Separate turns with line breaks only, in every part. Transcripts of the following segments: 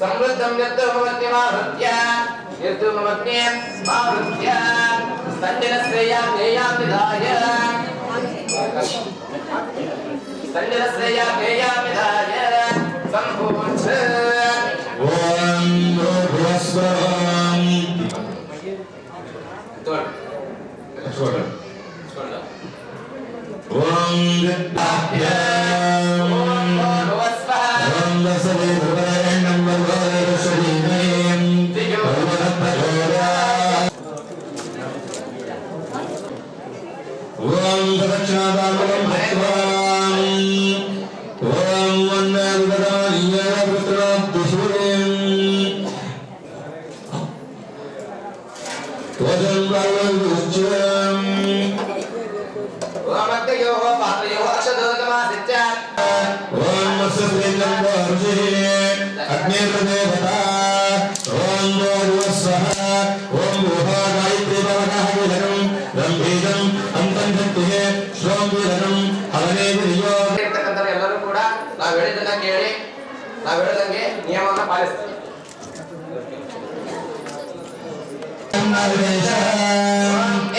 समृद्धं यद्दुमवत्यमावृत्य यद्दुमवत्यमावृत्य संजनश्रेया ध्येया विधाय संजनश्रेया ध्येया विधाय संपूर्ण ओम भूस्वामी तोड़ ओम गद्दाभ्य ओम भवस्वाहा ओम दशवे भवरेण्यं वरवरशरीरें भवरप्रचोदया ओम दक्षिणादानं भक्त्वां ओम वन्नददाय पुत्रद्दुषुरें त्वजं वायुश्चम् ओम अद्योः पात्रयोः अक्षदोदकमासित्य ओम मत्स्यस्त्रीनं वर्षिः अग्निर्देवता ओम भूर्भुवस्सुवः ओम भूः गायत्री भवनः विधनं रम्भीजं ಅಂತಂತೇ ಶ್ರೋಂಬಿಧನಂ ಹವನೇ ವಿರಿಯೋ ಇರ್ತಕ್ಕಂಥವ್ರು ಎಲ್ಲರೂ ಕೂಡ ನಾವು ಹೇಳಿದ್ದನ್ನ ಕೇಳಿ ನಾವು ಹೇಳಿದಂಗೆ ನಿಯಮವನ್ನ ಪಾಲಿಸ್ತೀವಿ.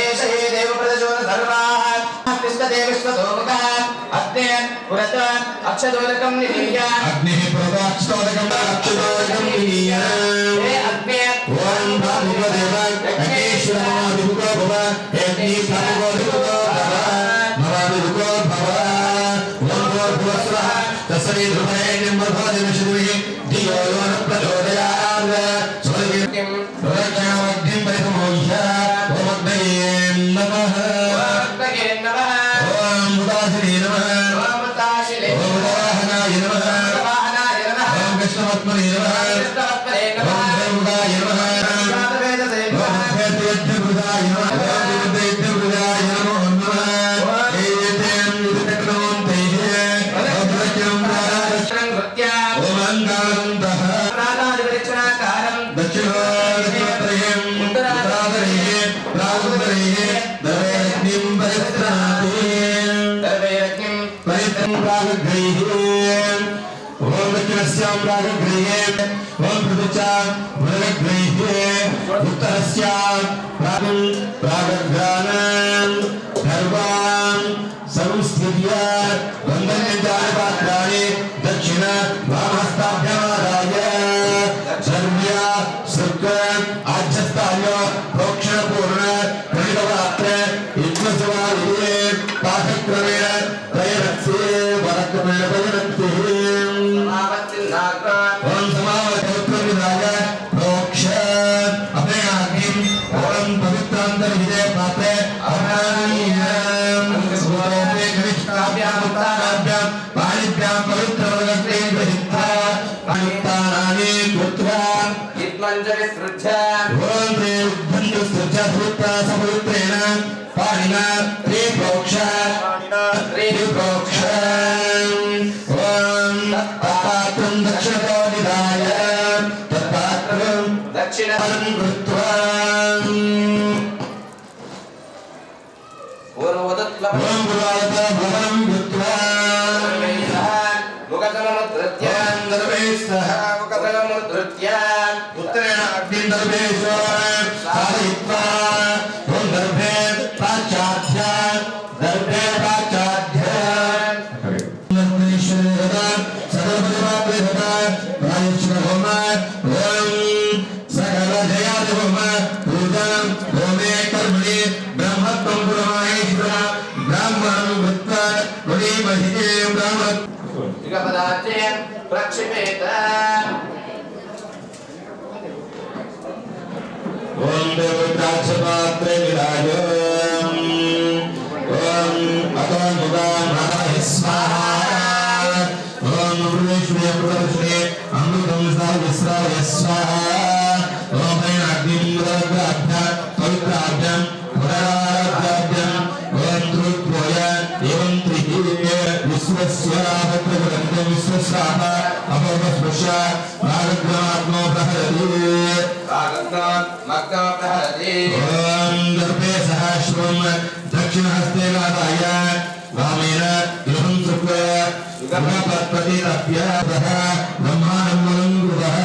ಏಷ ಹೇ ದೇವಪ್ರದಶೋ ಸರ್ವಾಃ ತಿಷ್ಠತೆ ವಿಶ್ವತೋಮುಖಃ ಅಗ್ನೇ ಪುರತ ಅಕ್ಷದೋದಕಂ ನಿಧೀಯ ಅಗ್ನೇ ಪುರತ ಅಕ್ಷದೋದಕಂ ನಿಧೀಯ ಹೇ ಅಗ್ನೇ ಓಂ ಭೂದೇವ ಅಗ್ನೇಶ್ವರ ವಿಭುಗೋ ಭವ ಹೇ ಅಗ್ನಿ ಭವ ನವಾವಿಭುಗೋ ಭವ ಓಂ ಭೂರ್ಭುವಸ್ವಃ ತಸ್ಮೈ ಧ್ರುವರೇಣ್ಯಂ ಭವದೇವಶ್ರೀ ಧಿಯೋ ಯೋ ನ ಪ್ರಚೋದಯಾತ್ ಸ್ವರ್ಗಂ ಪ್ರಜ್ಞಾವದ್ಧಿಂ ಪರಿಸಮೋಹ್ಯ ಓಂ ಅಗ್ನಯೇ ನಮಃ ಅಗ್ನಯೇ ನಮಃ ಓಂ ಉದಾಸಿನೇ ನಮಃ ಓಂ ಉದಾಸಿನೇ ಓಂ ವಾಹನಾಯ ನಮಃ ವಾಹನಾಯ ನಮಃ ಓಂ ಕೃಷ್ಣವತ್ಮನೇ ನಮಃ ಕೃಷ್ಣವತ್ಮನೇ ನಮಃ ಓಂ ದೇವದಾಯ ನಮಃ ವೇದಸೇ ನಮಃ ಓಂ ವೇದಯಜ್ಞಬುಧಾಯ ನಮಃ ಓಂ ವೇದಯಜ್ಞಬುಧಾಯ ನಮೋ ನಮಃ ಏತೇಂ ವಿದಕ್ರಮಂತೈಃ ಓಂ ಪ್ರಜ್ಞಂ ರಾಜಶ್ರಂ ಕೃತ್ಯ ಓಂ ಅಂಗಾರಂತಃ ಪ್ರಾಣಾದಿವರಿಕ್ಷಣಾಕಾರಂ ದಕ್ಷಿಣೋದಕತ್ರಯಂ ಉತ್ತರಾದರೇ ಪ್ರಾಗುತ್ತರೇ ದವೇರಗ್ನಿಂ ಪರಿತ್ರಾಣಾತಿ ದವೇರಗ್ನಿಂ ಪರಿತ್ರಾಣಾಗ್ರೈಃ ಓಂ ದಕ್ಷಿಣಸ್ಯಾಂ ಪ್ರಾಗಗ್ರೈಃ ಓಂ ಪೃಥುಚಾಂ ಮೃಗಗ್ರೈಃ ಉತ್ತರಸ್ಯಾಂ ಪ್ರಾಗಗ್ರಾಣಾಂ ಧರ್ವಾಂ ಸಂಸ್ಥಿತ್ಯ ವಂದನ್ಯಜಾನಪಾತ್ರಾಣಿ ದಕ್ಷಿಣ ವಾಮಹಸ್ತಾಭ್ಯಮಾದಾಯ ಧರ್ಮ್ಯ ಸೃಕ್ ಆಜ್ಯಸ್ಥಾಯ ಪ್ರೋಕ್ಷಣಪೂರ್ಣ ಗಣಿತಪಾತ್ರ ಯಜ್ಞಸವಾದಿಯೇ ಪಾಠಕ್ರಮೇಣ ಪ್ರಯರಕ್ತಿ ವರಕ್ರಮೇಣ ಪ್ರಯರಕ್ತಿ ಓಂ ಸಮಾವತೋತ್ರವಿದಾಯ ಪ್ರೋಕ್ಷ ಅಪೇಣಾಗ್ನಿಂ ಓಂ ಪವಿತ್ರಾಂತರ್ವಿಜಯ ಪಾತ್ರೆ ಅಹ್ನಾನೀಯಂ ಸ್ವರೂಪೇ ಗರಿಷ್ಠಾಭ್ಯಾಂ ಉತ್ತಾನಾಭ್ಯಾಂ ಪಾಣಿಭ್ಯಾಂ ಪವಿತ್ರವರ್ಗಕ್ಕೆ ಗೃಹೀತ್ವಾ ಪಾಣಿತಾನಾನಿ ಕೃತ್ವಾ ಇತ್ಮಂಜರಿ ಸೃಜ್ಯ ಓಂ ತ್ರಿಭಂತು ಸೃಜ್ಯ ಭೂತ್ವಾ ಸಪವಿತ್ರೇಣ ಪಾಣಿನಾ ತ್ರಿಪ್ರೋಕ್ಷ ತ್ರಿಪ್ರೋಕ್ಷ ಓಂ ತತ್ಪಾತ್ರಂ ದಕ್ಷಿಣತೋ ನಿಧಾಯ ತತ್ಪಾತ್ರಂ ದಕ್ಷಿಣಂ ಕೃತ್ವಾ ಓಂ ಗುರುವಾದ ಭವನಂ ಕೃತ್ವಾ ಮುಖತಮುದ್ಧೃತ್ಯ ದರ್ಭೈಃ ಮುಖತಮುದ್ಧೃತ್ಯ ಉತ್ತರೇಣ ಅಗ್ನಿಂ ದರ್ಭೈಃ ಸಾಧಯಿತ್ವಾ ಓಂ ದರ್ಭೇ ಪಾಶ್ಚಾತ್ಯ ದರ್ಭೇ ಪಾಶ್ಚಾತ್ಯ ಸಕಲಪರಿವಾಪ್ರೇಭದ ಪ್ರಾಯಶ್ಚಿತ್ತ ಹೋಮ ಓಂ ಸಕಲ ಜಯಾದಿ ಹೋಮ ಪೂಜಾಂ ಹೋಮೇ ಕರ್ಮಣಿ ಬ್ರಹ್ಮತ್ವಂ ಪುರಮಾಹೇಶ್ವರ ಬ್ರಾಹ್ಮಣಂ ವೃತ್ವಾ ವರೀಮಹಿತೆ ಬ್ರಾಹ್ಮ ಯುಗಪದಾಚೆ ಪ್ರಕ್ಷಿಪೇತ ಓಂ ದೇವತಾಕ್ಷಪಾತ್ರೆ ವಿರಾಜ ಓಂ ಅತೋ ಮುದಾಂ ನಮಃ ಸ್ವಾಹಾ ಓಂ ಅಮೃತೇಶ್ವರಿ ಅಮೃತಶ್ರೀ ಅಮೃತಂ ಸ್ರಾವ ಸ್ವಾಹಾ ಓಂ ಅಗ್ನಿಂ ಮುದಗ್ರಾಭ್ಯಾಂ ಪವಿತ್ರಾಭ್ಯಾಂ ಪುನರಾರಾಧ್ಯಾಭ್ಯಾಂ ಓಂ ಧ್ರುತ್ವಯ ಏವಂ ತ್ರಿಹಿ ವಿಶ್ವಸ್ಯ ಭದ್ರಗಂಧಂ ವಿಶ್ವಸ್ಯಾಹ ಅಪವಸ್ಪೃಶ ರಾಗಗ್ರಮಾತ್ಮೋ ಪ್ರಹರತಿ ರಾಗಗ್ರಮಾತ್ಮೋ ಪ್ರಹರತಿ ಓಂ ದರ್ಭೇ ಸಹಸ್ರಂ दक्षिणहस्तेन आदाय वामेन गृहं सृत्वा युगपत्पतिरभ्यः ब्रह्माणं वनं गुरुः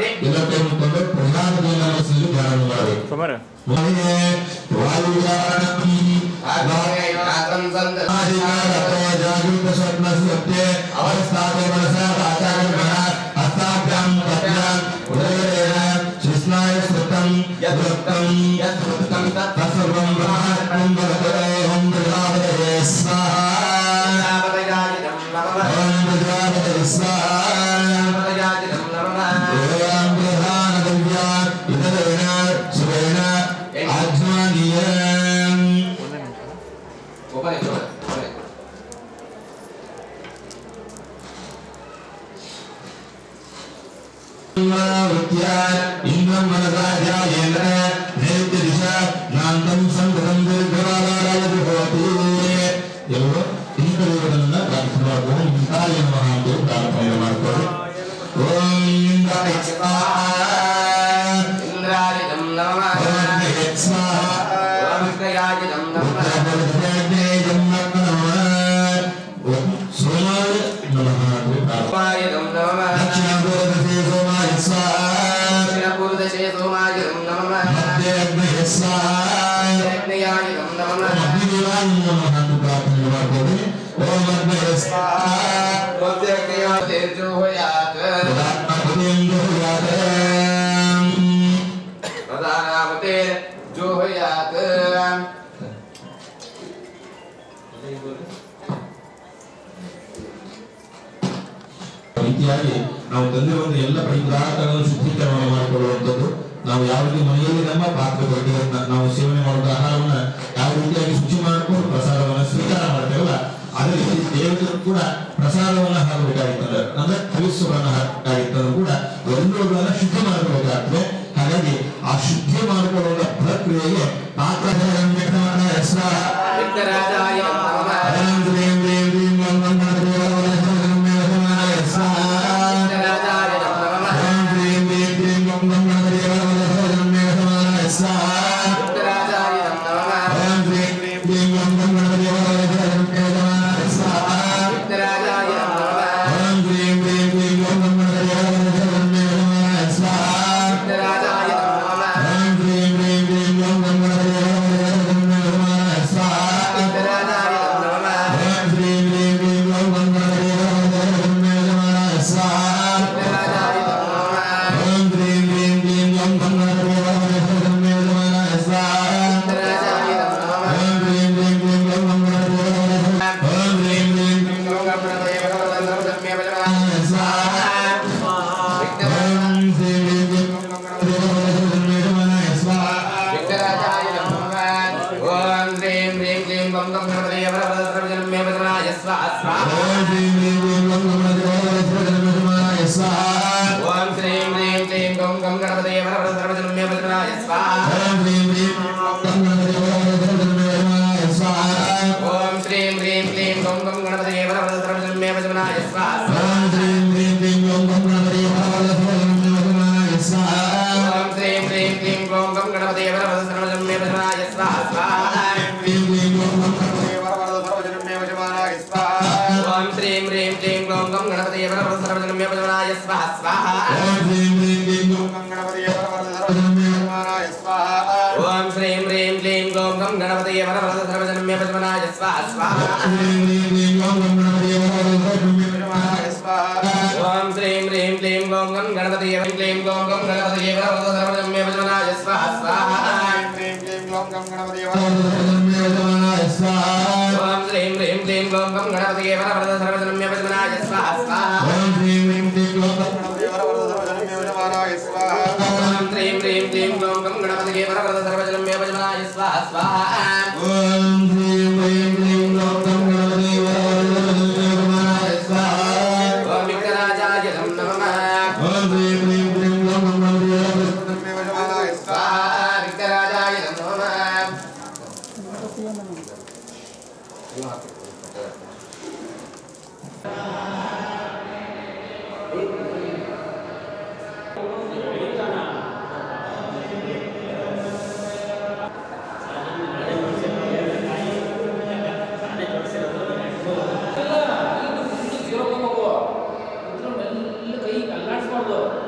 ಎಲ್ಲಕ್ಕೆ ಮುಖಂಡು ಪ್ರಧಾನದಿಂದ ನಮಸ್ಸಲ್ಲಿ ಧ್ಯಾನ ಮಾಡಿ ಜಾಗೃತ ಸ್ವಪ್ನ ಸತ್ಯ ಅವಸ್ಥಾತೆ ಮನಸ ಹಸ್ತಾಭ್ಯಾಂ ಪದ್ಯಾಂ ಉದರೇಣ ಶಿಸ್ನಾಯ ಸ್ತುತಂ ಯದ್ವಕ್ತಂ ಯದ್ವಕ್ತಂ ತತ್ಸರ್ವಂ ಬ್ರಹ್ಮಾಂಡಂ ಭಗವತೆ ಓಂ ಪ್ರಜಾಪತಯೇ ಸ್ವಾಹಾ ಓಂ ಪ್ರಜಾಪತಯೇ ಸ್ವಾಹಾ ಓಂ ಪ್ರಧಾನ ದಿವ್ಯ ಇದರೇಣ ಸುರೇಣ ಆಜ್ಞಾನೀಯಂ इंद्रम मनसाध्यायेन्द्र नैत्य दिशा नांतम संगतम दीर्घकालाय विभवति ಎಲ್ಲರೂ ಇಂದ್ರದೇವರನ್ನ ಪ್ರಾರ್ಥನೆ ಮಾಡಬಹುದು ಇಂದ್ರಾಯ ನಮಃ ಅಂತ ಪ್ರಾರ್ಥನೆ ಮಾಡಬಹುದು ಓಂ ಇಂದ್ರಾಯ ಸ್ವಾಹಾ ಇಂದ್ರಾಯ ನಮಃ ಓಂ ಸ್ವಾಹಾ ಓಂ ಕ್ರಿಯಾಯ ನಮಃ ಓಂ ಸೋಮಾಯ ನಮಃ ಪ್ರಾರ್ಥನೆ ದಕ್ಷಿಣಾಪೂರ್ವದಶೇ ಸೋಮಾಯ ಸ್ವಾಹಾ ದಕ್ಷಿಣಾಪೂರ್ವದಶೇ ಸೋಮಾಯ ನಮಃ ಮಧ್ಯಾಹ್ನಯ ಸ್ವಾಹಾ ಅಗ್ನಯಾಯ ನಮಃ ಮಧ್ಯಾಹ್ನಯಾಯ ನಮಃ ಪ್ರಾರ್ಥನೆ ಮಾಡಬಹುದು ಓಂ ಮಧ್ಯಾಹ್ನಯ ಸ್ವಾಹಾ ಮಧ್ಯಾಹ್ನಯಾಯ ತೇಜೋಯಾತ್ ತದಾತ್ಮಕೇಂದ್ರಯಾತ್ ಪ್ರಧಾನಾಮತೆ ಜೋಹಯಾತ್ ರೀತಿಯಾಗಿ ನಾವು ತಂದಿರುವಂತ ಎಲ್ಲ ಪದಾರ್ಥಗಳನ್ನು ಶುದ್ಧೀಕರಣ ಮಾಡಿಕೊಳ್ಳುವಂಥದ್ದು ನಾವು ಯಾವ ರೀತಿ ಮನೆಯಲ್ಲಿ ನಮ್ಮ ಪಾತ್ರೆಗಳಿಗೆ ನಾವು ಸೇವನೆ ಮಾಡುವ ಆಹಾರವನ್ನ ಯಾವ ರೀತಿಯಾಗಿ ಶುಚಿ ಮಾಡಿಕೊಂಡು ಪ್ರಸಾದವನ್ನು ಸ್ವೀಕಾರ ಮಾಡ್ತೇವಲ್ಲ ಅದೇ ರೀತಿ ದೇವತೆಗಳು ಕೂಡ ಪ್ರಸಾದವನ್ನ ಹಾಕಬೇಕಾಗಿರ್ತದೆ ಅಂದ್ರೆ ಕಲಿಸುವನ್ನ ಹಾಕಬೇಕಾಗಿರ್ತದೆ ಕೂಡ ಒಂದೊಂದನ್ನ ಶುದ್ಧಿ ಮಾಡಬೇಕಾಗ್ತದೆ ಹಾಗಾಗಿ ಆ ಶುದ್ಧಿ ಮಾಡಿಕೊಳ್ಳುವ ಪ್ರಕ್ರಿಯೆಗೆ ಪಾತ್ರ
ಕೈ ಅಲ್ಲಾಡಿಸ್ಬಾರ್ದು.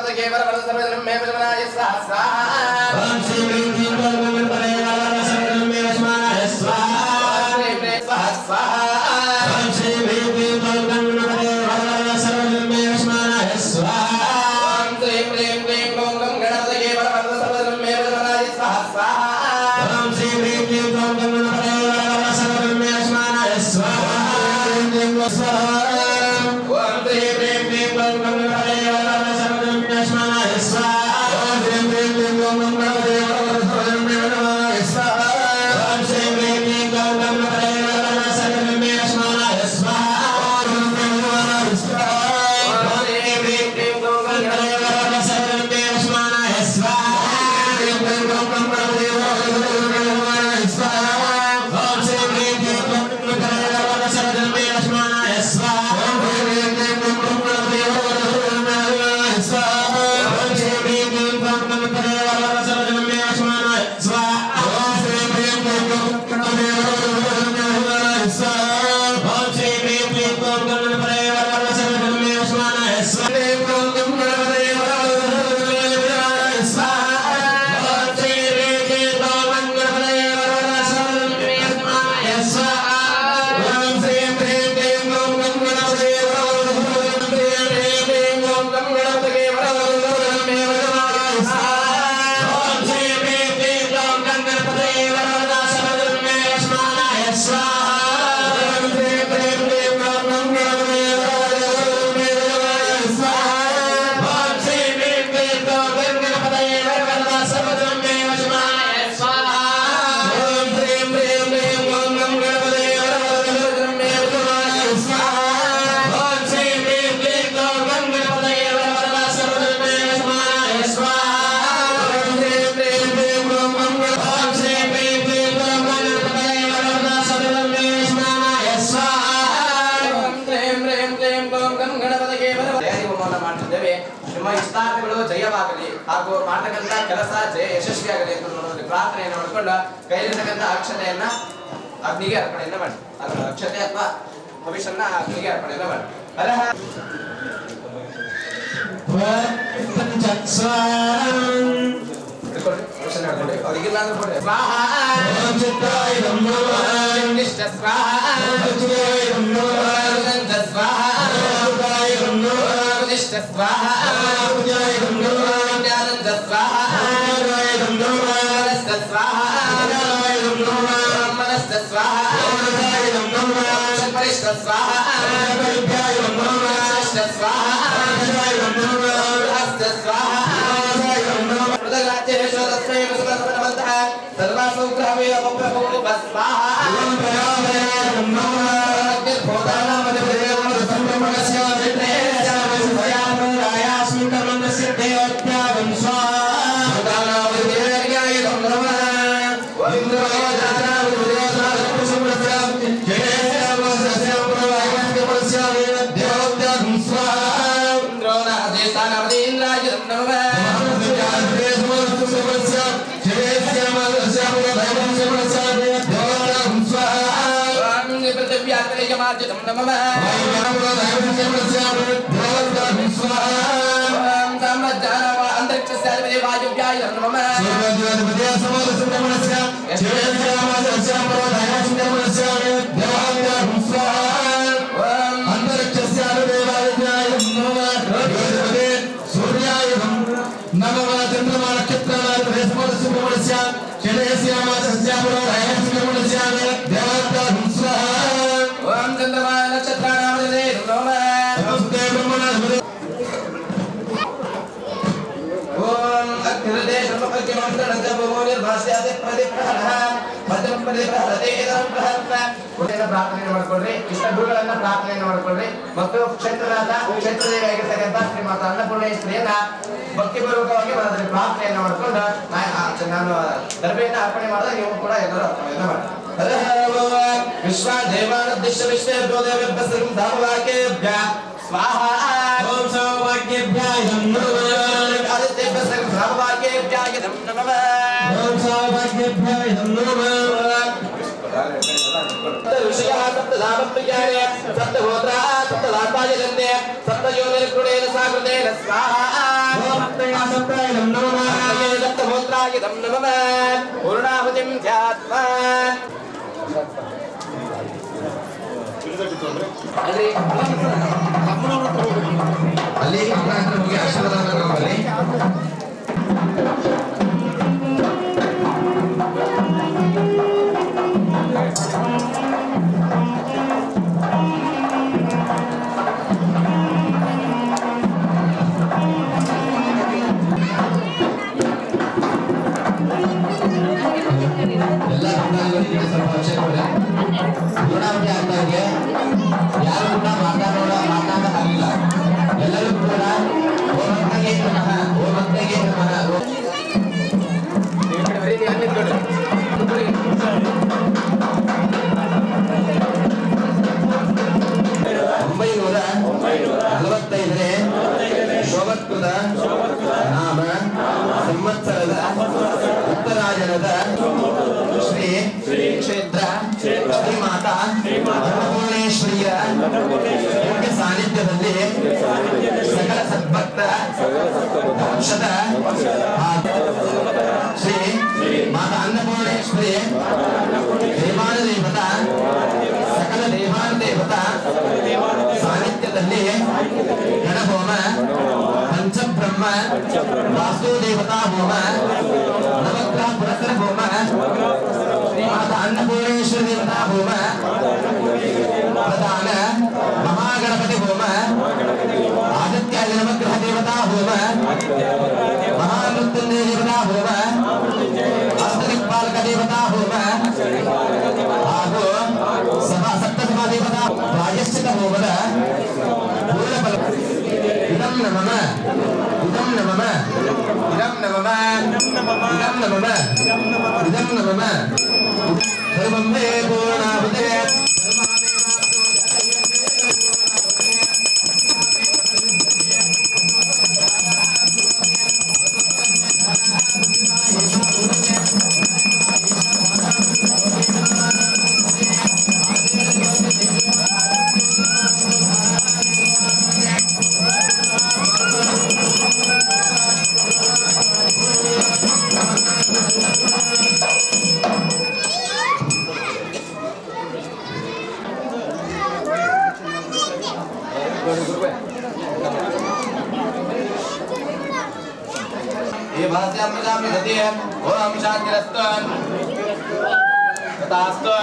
गणपतये वरवरद सर्वजनमे वशमानाय स्वाहा
ओम श्री ह्रीं क्लीं ग्लौं गणपतये वरवरद सर्वजनमे वशमानाय स्वाहा
स्वाहा
ओम श्री ह्रीं क्लीं ग्लौं गणपतये वरवरद सर्वजनमे वशमानाय स्वाहा
ओम श्री ह्रीं क्लीं ग्लौं गणपतये वरवरद सर्वजनमे वशमानाय स्वाहा
ओम श्री ह्रीं क्लीं ग्लौं गणपतये वरवरद सर्वजनमे वशमानाय स्वाहा
ओम श्री ह्रीं क्लीं ग्लौं गणपतये वरवरद सर्वजनमे वशमानाय स्वाहा
ओम श्री ह्रीं क्लीं ग्लौं गणपतये वरवरद सर्वजनमे वशमानाय स्वाहा ओम श्री ह्रीं क्लीं ग्लौं गणपतये वरवरद सर्वजनमे वशमानाय स्वाहा ओम श्री ह्रीं क्लीं ग्लौं गणपतये वरवरद सर्वजनमे वशमानाय स्वाहा ओम श्री ह्रीं क्लीं ग्लौं गणपतये वरवरद सर्वजनमे वशमानाय स्वाहा ओम श्री ह्रीं क्लीं ग्लौं गणपतये वरवरद सर्वजनमे वशमानाय स्वाहा ओम श्री ह्रीं क्लीं ग्लौं गणपतये वरवरद सर्वजनमे वशमानाय स्वाहा ओम श्री ह्रीं क्लीं ग्लौं गणपतये वरवरद सर्वजनमे वशमानाय स्वाहा
ನಿಮ್ಮ ಇಷ್ಟಾರ್ಥಗಳು ಜಯವಾಗಲಿ ಹಾಗೂ ಮಾಡತಕ್ಕಂಥ ಕೆಲಸ ಯಶಸ್ವಿಯಾಗಲಿ ಅಂತ ಪ್ರಾರ್ಥನೆಯನ್ನು ಮಾಡಿಕೊಂಡು ಕೈಲಿರ್ತಕ್ಕಂಥ ಅಕ್ಷತೆಯನ್ನ ಅಗ್ನಿಗೆ ಅರ್ಪಣೆಯನ್ನ ಮಾಡಿ ಅಕ್ಷತೆ ಅಥವಾ ಭವಿಷ್ಯನ್ನ ಅಗ್ನಿಗೆ ಅರ್ಪಣೆಯನ್ನ ಮಾಡಿ ಅವರಿಗಿಲ್ಲ ಅಂದ್ರೆ ಕೊಡ್ರಿ ಪ್ರಾರ್ಥನೆ ಮಾಡ್ಕೊಳ್ರಿ ಇಷ್ಟ ಗುರುಗಳನ್ನ ಪ್ರಾರ್ಥನೆಯನ್ನು ಮಾಡ್ಕೊಳ್ರಿ ಮತ್ತು ಕ್ಷೇತ್ರದೇವಿ ಆಗಿರ್ತಕ್ಕಂಥ ಶ್ರೀಮಾತ ಅನ್ನಪೂರ್ಣೇಶ್ವರಿಯನ್ನ ಭಕ್ತಿಪೂರ್ವಕವಾಗಿ ಅದರಲ್ಲಿ ಪ್ರಾರ್ಥನೆಯನ್ನು ಮಾಡ್ಕೊಂಡು ನಾನು ದರ್ಬೆಯನ್ನ ಅರ್ಪಣೆ ಮಾಡಿದಾಗ ನೀವು ಕೂಡ ಎಲ್ಲರೂ ಅರ್ಪಣೆಯನ್ನ ಮಾಡಿ ವಿಶ್ವ ದೇವಾನದಿಶ್ಯ ವಿಶ್ವೇಭ್ಯೋ ದೇವೇಭ್ಯೋ ಧಾಮವಾಕ್ಯೇಭ್ಯ स्वाहा ओम सौभाग्येभ्याय नमः आदित्येभ्यः धामवाक्येभ्याय नमः ओम सौभाग्येभ्याय नमः ऋषयः सप्तधामप्रियाय सप्तगोत्राः सप्तधात्वाय दन्ते सप्तयोनिर्गुणेन साकृतेन स्वाहा ओम
दत्तायनं नमः
दत्तमूत्रायदं नमः पूर्णाहुतिं ध्यात्वा
ಅಲ್ಲಿ ಹೋಗಿ ಆಶೀರ್ವಾದ ಬರಲಿ ಎಲ್ಲ ಬಂಗಾಳಿಗಳಿಗೆ ಸ್ವಲ್ಪ ಅವಶ್ಯಕ ಚುನಾವಣೆ ಆದಾಗೆ ಯಾರು ಕೂಡ ಮಾತಾಡೋಕ್ಕಾಗಲಿಲ್ಲ ಎಲ್ಲರೂ ಕೂಡ ಓಮಂತಗೆ ನಮಃ ಓಮಂತಗೆ ನಮಃ 945ನೇ ಶೋಭಕೃತ ನಾಮ ಸಂವತ್ಸರದ ಉತ್ತರಾಯಣದ ಶ್ರೀ ಕ್ಷೇತ್ರ ಶ್ರೀ ಮಾತಾ ಅನ್ನಪೂರ್ಣೇಶ್ವರಿಯ ಮುಖ್ಯ ಸಾನ್ನಿಧ್ಯದಲ್ಲಿ ಸಕಲ ಸದ್ಭಕ್ತ ವಂಶದ ಶ್ರೀ ಮಾತಾ ಅನ್ನಪೂರ್ಣೇಶ್ವರಿ ದೇವಾನ ದೇವತಾ ಸಕಲ ದೇವಾನ ದೇವತಾ ಸಾನ್ನಿಧ್ಯದಲ್ಲಿ ಗಣಹೋಮ ಪಂಚಬ್ರಹ್ಮ ವಾಸ್ತುದೇವತಾ ಹೋಮ ನವಗ್ರಹ ಪುರಸ್ಸರ ಹೋಮ ಶ್ರೀಮಾತಾ ಅನ್ನಪೂರ್ಣೇಶ್ವರಿ ದೇವತಾ ಹೋಮ ಪ್ರಧಾನ ಮಹಾಗಣಪತಿ ಹೋಮ ಆದಿತ್ಯಾದಿ ನವಗ್ರಹ ದೇವತಾ ಹೋಮ ಮಹಾಮೃತ್ಯುಂಜಯ ದೇವತಾ ಹೋಮ ಅಷ್ಟದಿಕ್ಪಾಲಕ ದೇವತಾ ಹೋಮ ಹಾಗೂ ಸಪ್ತಸಭಾ ದೇವತಾ ಪ್ರಾಯಶ್ಚಿತ ಹೋಮದ ಪೂರ್ಣಫಲ ಇದಂ ನಮಃ ಇದಂ ನಮಃ ಇದಂ ನಮಃ ಇದಂ ನಮಃ ಇದಂ ನಮಃ ಸರ್ವಂ ಮೇ ಪೂರ್ಣಾಹುತೇ ये भास्याम प्रजाम दति है ओम शांतिरस्तु तथास्तु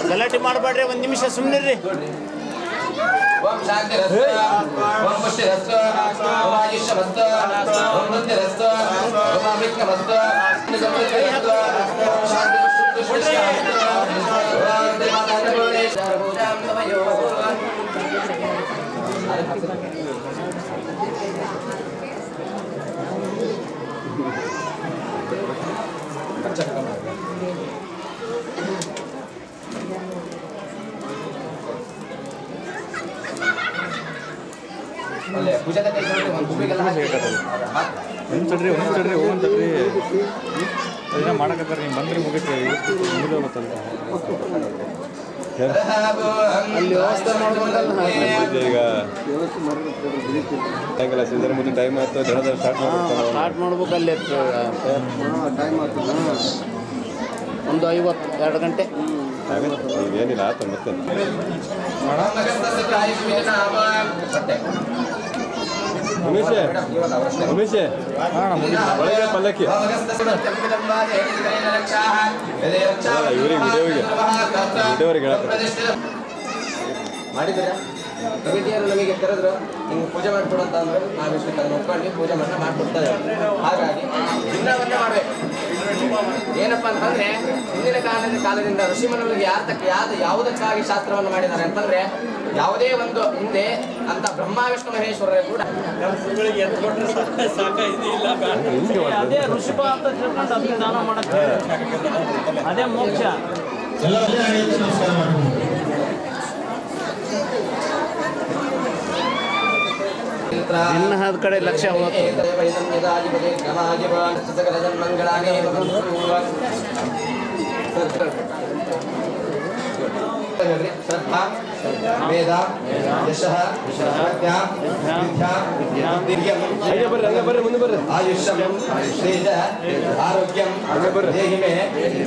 ಗಲಾಟೆ ಮಾಡಬೇಡ್ರಿ ಒಂದು ನಿಮಿಷ ಸುಮ್ಮನಿರ್ರಿ
ओम शांतिरस्तु ओम पुष्टिरस्तु ओम आयुष्यमस्तु ओम वृद्धिरस्तु ओम अभिज्ञमस्तु समृद्धिरस्तु शांति पुष्टि ओम देवता अन्नपूर्णेश्वरी पूजां नमयो ಒಳ್ಳೆ ಪೂಜೆ ತಟ್ಟೆ ಇಟ್ಕೊಂಡು ಒಂದು ಗುಬ್ಬಿಗೆಲ್ಲ ಹಾಕಿ
ಒಂದು ತಡ್ರಿ ಅದನ್ನ ಮಾಡಕತ್ತಾರೆ ನೀವು ಬಂದ್ರೆ ಮುಗಿತು ಮುಗಿದು ಹೋಗುತ್ತಲ್ಲ
ಅಲ್ಲಿ ವ್ಯವಸ್ಥೆ ಮಾಡ್ಕೊಂಡಲ್ಲ
ಈಗ ಸಾಯಂಕಾಲ ಸೀಸನ್ ಮುಂದೆ ಟೈಮ್ ಆಯ್ತು ದಡದ
ಸ್ಟಾರ್ಟ್ ಮಾಡ್ಬೇಕು ಅಲ್ಲಿ
ಟೈಮ್ ಆಗ್ತದೆ
ಒಂದು 52 ಗಂಟೆ
ಏನಿಲ್ಲ ಆತ ಮತ್ತೆ ಉಮೇಶೆ ಒಳಗೆ ಪಲ್ಲಕ್ಕಿ ಇವರಿಗೆ ವಿಡಿಯೋರಿಗೆ
ಮಾಡಿದ್ದೀರಾ ಕಮಿಟಿಯವರು ನಮಗೆ ಕರೆದ್ರು ಹಿಂಗೆ ಪೂಜೆ ಮಾಡಿಕೊಡು ಅಂತ ಅಂದ್ರೆ ನಾವು ಇಷ್ಟು ನೋಡ್ಕೊಂಡು ಪೂಜೆ ಮಾಡ್ಕೊಡ್ತಾ ಇದ್ದೀವಿ. ಹಾಗಾಗಿ ಭಿನ್ನವನ್ನ ಮಾಡಬೇಕು. ಏನಪ್ಪ ಅಂತಂದ್ರೆ ಹಿಂದಿನ ಕಾಲದಿಂದ ಋಷಿಮುನಿಗಳಿಗೆ ಯಾವುದಕ್ಕಾಗಿ ಶಾಸ್ತ್ರವನ್ನು ಮಾಡಿದ್ದಾರೆ ಅಂತಂದ್ರೆ ಯಾವುದೇ ಒಂದು ಹಿಂದೆ ಅಂತ ಬ್ರಹ್ಮ ವಿಷ್ಣು ಮಹೇಶ್ವರರೇ ಕೂಡ
ಅದೇ ಋಷಭ ಅಂತ ತಿಳ್ಕೊಂಡು ಅದಕ್ಕೆ ದಾನ ಮಾಡಕ್ಕೆ ಅದೇ ಮೋಕ್ಷ.
ಎಲ್ಲ ನಮಸ್ಕಾರ ಮಾಡ್ಕೊಂಡು
ಇನ್ನ ಕಡೆ ಲಕ್ಷ್ಯ ಹೋಗುತ್ತೆ.
ಶ್ರದ್ಧಾ वेद यशः प्रज्ञा विद्या दीर्घं आयुष्यं तेज आरोग्यं देहि मे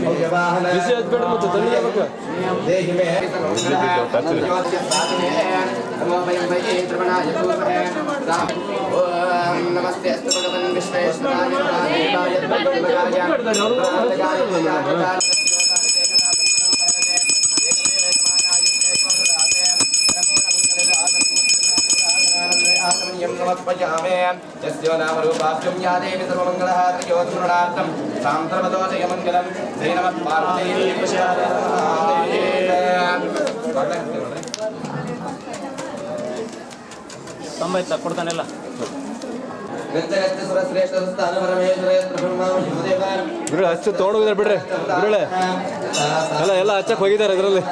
भव्यवाहन देहि मे नमस्ते अस्तु भगवन् विश्वेश्वराय यस्य नाम रूपाभ्यं या देवी सर्वमङ्गलः त्रियोत्तरणार्थं सान्त्रवतो जयमङ्गलं जय नमः पार्वती
ಸಂಬಾಯ್ತ ಕೊಡ್ತಾನೆಲ್ಲ
ಗುರುಳೆ ಹಚ್ಚು ತೊಗೊಂಡೋಗಿದ್ದಾರೆ ಬಿಡ್ರಿ ಗುರುಳೆ ಎಲ್ಲ ಹಚ್ಚಕ್ಕೆ ಹೋಗಿದ್ದಾರೆ ಇದರಲ್ಲಿ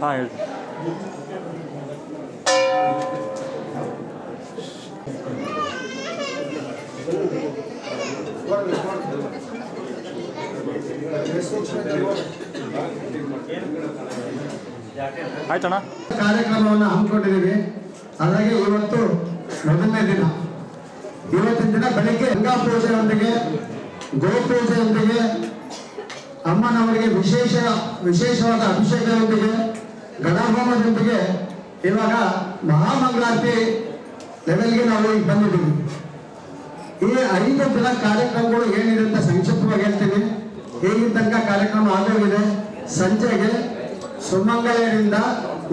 ಹಾಂ ಹೇಳಿ ಆಯ್ತಣ್ಣ
ಕಾರ್ಯಕ್ರಮವನ್ನು ಹಮ್ಮಿಕೊಂಡಿದ್ದೀವಿ. ಹಾಗಾಗಿ ಇವತ್ತು ಮೊದಲನೇ ದಿನ. ಇವತ್ತಿನ ದಿನ ಬೆಳಿಗ್ಗೆ ಗಂಗಾ ಪೂಜೆಯೊಂದಿಗೆ ಗೋಪೂಜೆಯೊಂದಿಗೆ ಅಮ್ಮನವರಿಗೆ ವಿಶೇಷವಾದ ಅಭಿಷೇಕದೊಂದಿಗೆ ಗಣಹೋಮದೊಂದಿಗೆ ಇವಾಗ ಮಹಾಮಂಗಳಾರತಿ ಲೆವೆಲ್ಗೆ ನಾವು ಈಗ ಬಂದಿದ್ದೀವಿ. ಈ 5 ದಿನ ಕಾರ್ಯಕ್ರಮಗಳು ಏನಿದೆ ಅಂತ ಸಂಕ್ಷಿಪ್ತವಾಗಿ ಹೇಳ್ತೀನಿ. ಈಗಿನ ತನಕ ಕಾರ್ಯಕ್ರಮ ಆಗೋಗಿದೆ. ಸಂಜೆಗೆ ಸುಮಂಗಲೆಯಿಂದ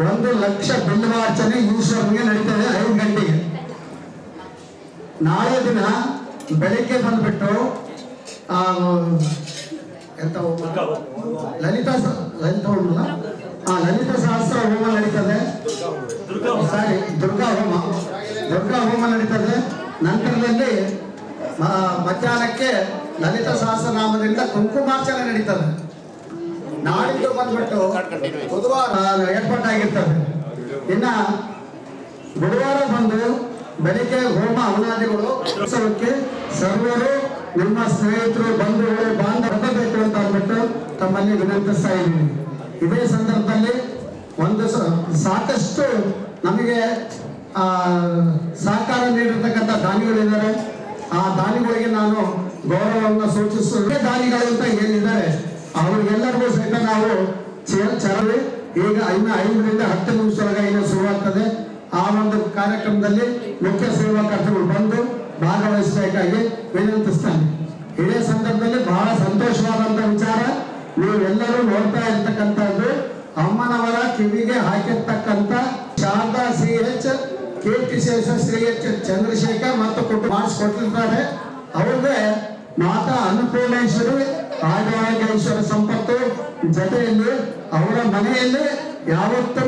1 ಲಕ್ಷ ಬಿಲ್ವಾರ್ಚನೆ ಈಶ್ವರನಿಗೆ ನಡೀತದೆ 5 ಗಂಟೆಗೆ. ನಾಳೆ ದಿನ ಬೆಳಿಗ್ಗೆ ಬಂದ್ಬಿಟ್ಟು ಲಲಿತಾ ಸಹಸ್ರ ಹೋಮ ನಡೀತದೆ. ದುರ್ಗಾ ಹೋಮ ನಡೀತದೆ. ನಂತರದಲ್ಲಿ ಮಧ್ಯಾಹ್ನಕ್ಕೆ ಲಲಿತಾ ಸಹಸ್ರನಾಮದಿಂದ ಕುಂಕುಮಾರ್ಚನೆ ನಡೀತದೆ. ನಾಡಿದ್ದು ಬಂದ್ಬಿಟ್ಟು ಬುಧವಾರ ಏರ್ಪಾಟಾಗಿರ್ತದೆ. ಇನ್ನ ಬುಧವಾರ ಬಂದು ಬೆಳಿಗ್ಗೆ ಹೋಮ ಹವನಾದಿಗಳು ಉತ್ಸವಕ್ಕೆ ಸರ್ವರು ನಿಮ್ಮ ಸ್ನೇಹಿತರು ಬಂಧುಗಳು ಬಾಂಧವಬೇಕು ಅಂತ ಅಂದ್ಬಿಟ್ಟು ತಮ್ಮಲ್ಲಿ ವಿನಂತಿಸ್ತಾ ಇದ್ದೀನಿ. ಇದೇ ಸಂದರ್ಭದಲ್ಲಿ ಸಾಕಷ್ಟು ನಮಗೆ ಸಹಕಾರ ನೀಡಿರ್ತಕ್ಕಂಥ ದಾನಿಗಳಿದ್ದಾರೆ. ಆ ದಾನಿಗಳಿಗೆ ನಾನು ಗೌರವವನ್ನು ಸೂಚಿಸುವ ದಾನಿಗಳು ಅಂತ ಏನಿದ್ದಾರೆ ಅವರಿಗೆಲ್ಲರಿಗೂ ಸಹಿತ ನಾವು ಚರವಿ ಈಗ ಇನ್ನು 5 ರಿಂದ 10 ನಿಮಿಷದೊಳಗೆ ಇನ್ನು ಶುರುವಾಗ್ತದೆ. ಆ ಒಂದು ಕಾರ್ಯಕ್ರಮದಲ್ಲಿ ಮುಖ್ಯ ಸೇವಾಕರ್ತರು ಬಂದು ಭಾಗವಹಿಸಬೇಕಾಗಿ ವಿನಂತಿಸ್ತಾನೆ. ಇದೇ ಸಂದರ್ಭದಲ್ಲಿ ಬಹಳ ಸಂತೋಷವಾದಂತ ವಿಚಾರ, ನೀವೆಲ್ಲರೂ ನೋಡ್ತಾ ಇರ್ತಕ್ಕಂಥದ್ದು ಅಮ್ಮನವರ ಕಿವಿಗೆ ಹಾಕಿರ್ತಕ್ಕಂಥ ಶಾರದಾ CH ಕೀರ್ತಿಶೇಷ ಶ್ರೀ ಚಂದ್ರಶೇಖರ್ ಮತ್ತು ಕುಟುಂಬ ಮಾಡಿಸ್ಕೊಟ್ಟಿರ್ತಾರೆ. ಅವ್ರಿಗೆ ಮಾತಾ ಅನ್ನಪೂರ್ಣೇಶ್ವರಿ ಆರೋಗ್ಯೇಶ್ವರ ಸಂಪತ್ತು ಜೊತೆಯಲ್ಲಿ ಅವರ ಮನೆಯಲ್ಲಿ ಯಾವತ್ತೂ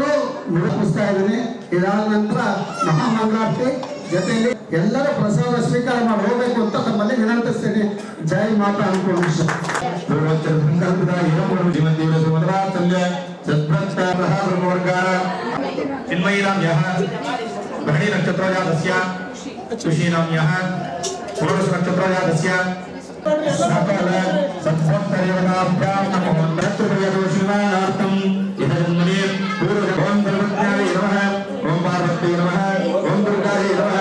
ಮುಳುಗಿಸ್ತಾ ಇದ್ದೀನಿ. ಇದಾದ ನಂತರ ಮಹಾಮಂಗಳಾರತಿ ಜೊತೆಯಲ್ಲಿ ಎಲ್ಲರೂ ಪ್ರಸಾದ ಸ್ವೀಕಾರ ಮಾಡಿ ಹೋಗ್ಬೇಕು ಅಂತ ತಮ್ಮಲ್ಲಿ ವಿನಂತಿಸ್ತೇನೆ. ಜೈ ಮಾತಾ ಅನ್ನಪೂರ್ಣೇಶ್ವರಿ.
भरणी नक्षत्र जातस्य सुशीनाम यह पुरुष नक्षत्र जातस्य सकल सत्सत्तरेवताभ्यां नमो नमः इदन्मने पूर्व ओम सर्वज्ञाय नमः ओम पार्वती नमः ओम दुर्गाय नमः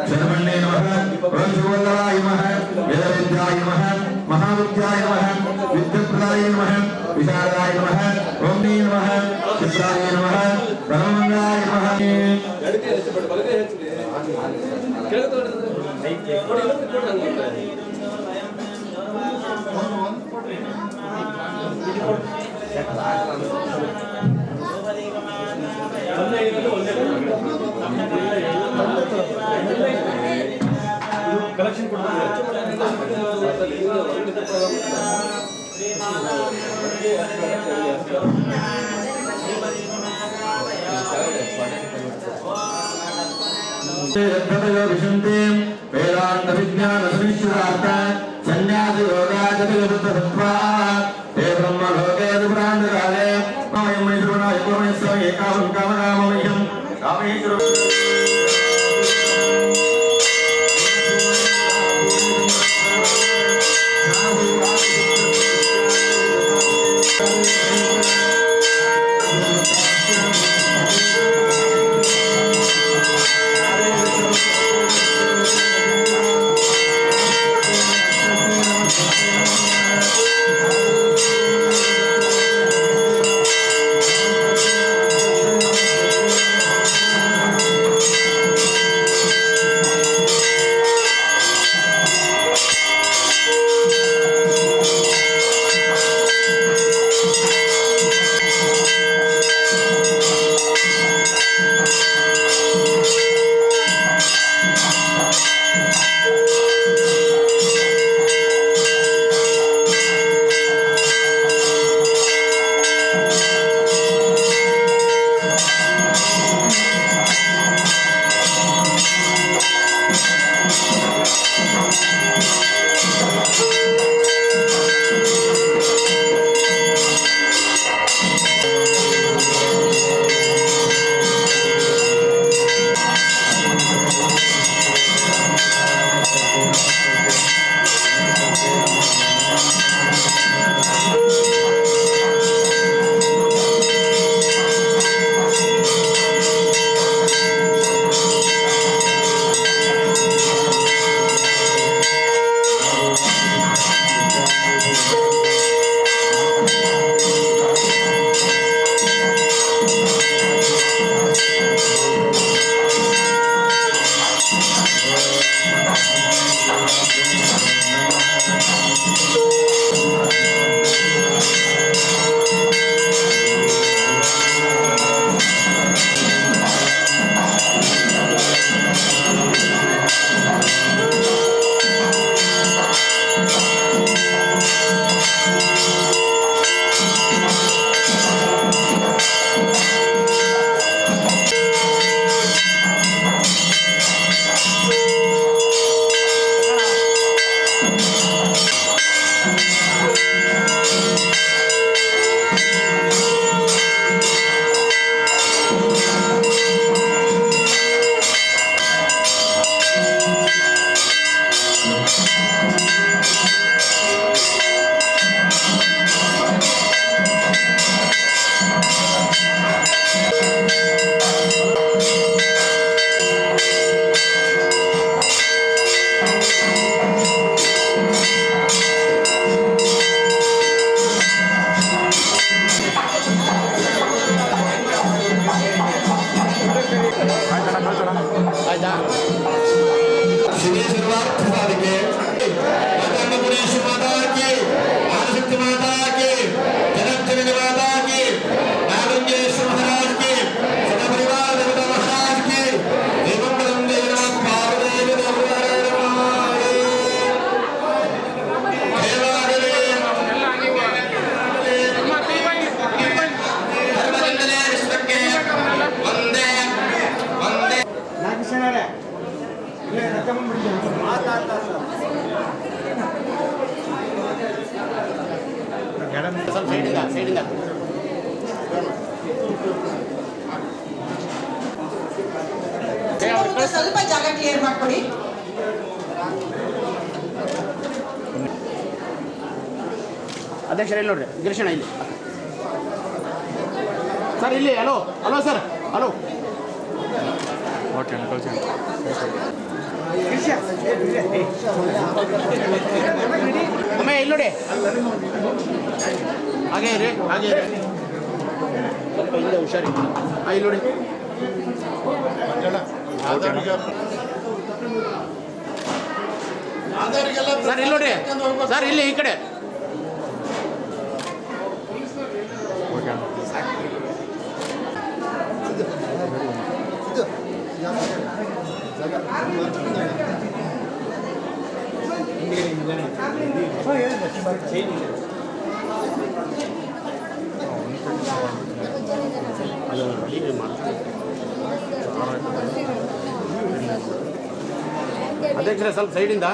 शरवण्ये नमः ओम शिवल्लभाय नमः वेदविद्याय नमः महाविद्याय नमः विद्याप्रदाय नमः विशारदाय नमः ओम नमः चित्राय नमः
ಕಲೆಕ್ಷನ್
ವೇದಾಂತ ವಿಜ್ಞಾನ ಸಮಿಶ್ರಾರ್ಥ ಸನ್ಯಾಸ ಯೋಗಾಚತುರ್ವೃತ್ತಸತ್ವಾ ಹೇ ಬ್ರಹ್ಮ ಲೋಕೇದು ಪುರಾಂತಕಾಲೇ ಮಾಯಂ ಮೈಸೂರ್ಣಾಯ ಪೂರ್ಣೇಶ್ವರ ಏಕಾವಂ ಕಾಮಕಾಮಮಹ್ಯಂ ಕಾಮೇಶ್ವರ
ಸ್ವಲ್ಪ ಜಾಗ ಕ್ಲಿಯರ್ ಮಾಡ್ಕೊಡಿ.
ಅಧ್ಯಕ್ಷರ ಇಲ್ಲಿ ನೋಡ್ರಿ, ಗಿರೀಶಣ್ಣ ಇಲ್ಲಿ ಸರ್, ಇಲ್ಲಿ. Hello hello sir, hello. Okay ಕಳಿಸಿ. ಅಮ್ಮ ಇಲ್ಲಿ ನೋಡಿ, ಹಾಗೆ ಇರಿ, ಹಾಗೆ ಇರಿ, ಸ್ವಲ್ಪ ಹಿಂದೆ ಹುಷಾರಿ. ಇಲ್ಲಿ ನೋಡಿ.
ಸರ್ ಇಲ್ಲಿ ನೋಡ್ರಿ ಸರ್, ಇಲ್ಲಿ ಈ ಕಡೆ
ಓಕೆ
ಅಧ್ಯಕ್ಷರೇ ಸ್ವಲ್ಪ ಸೈಡಿಂದ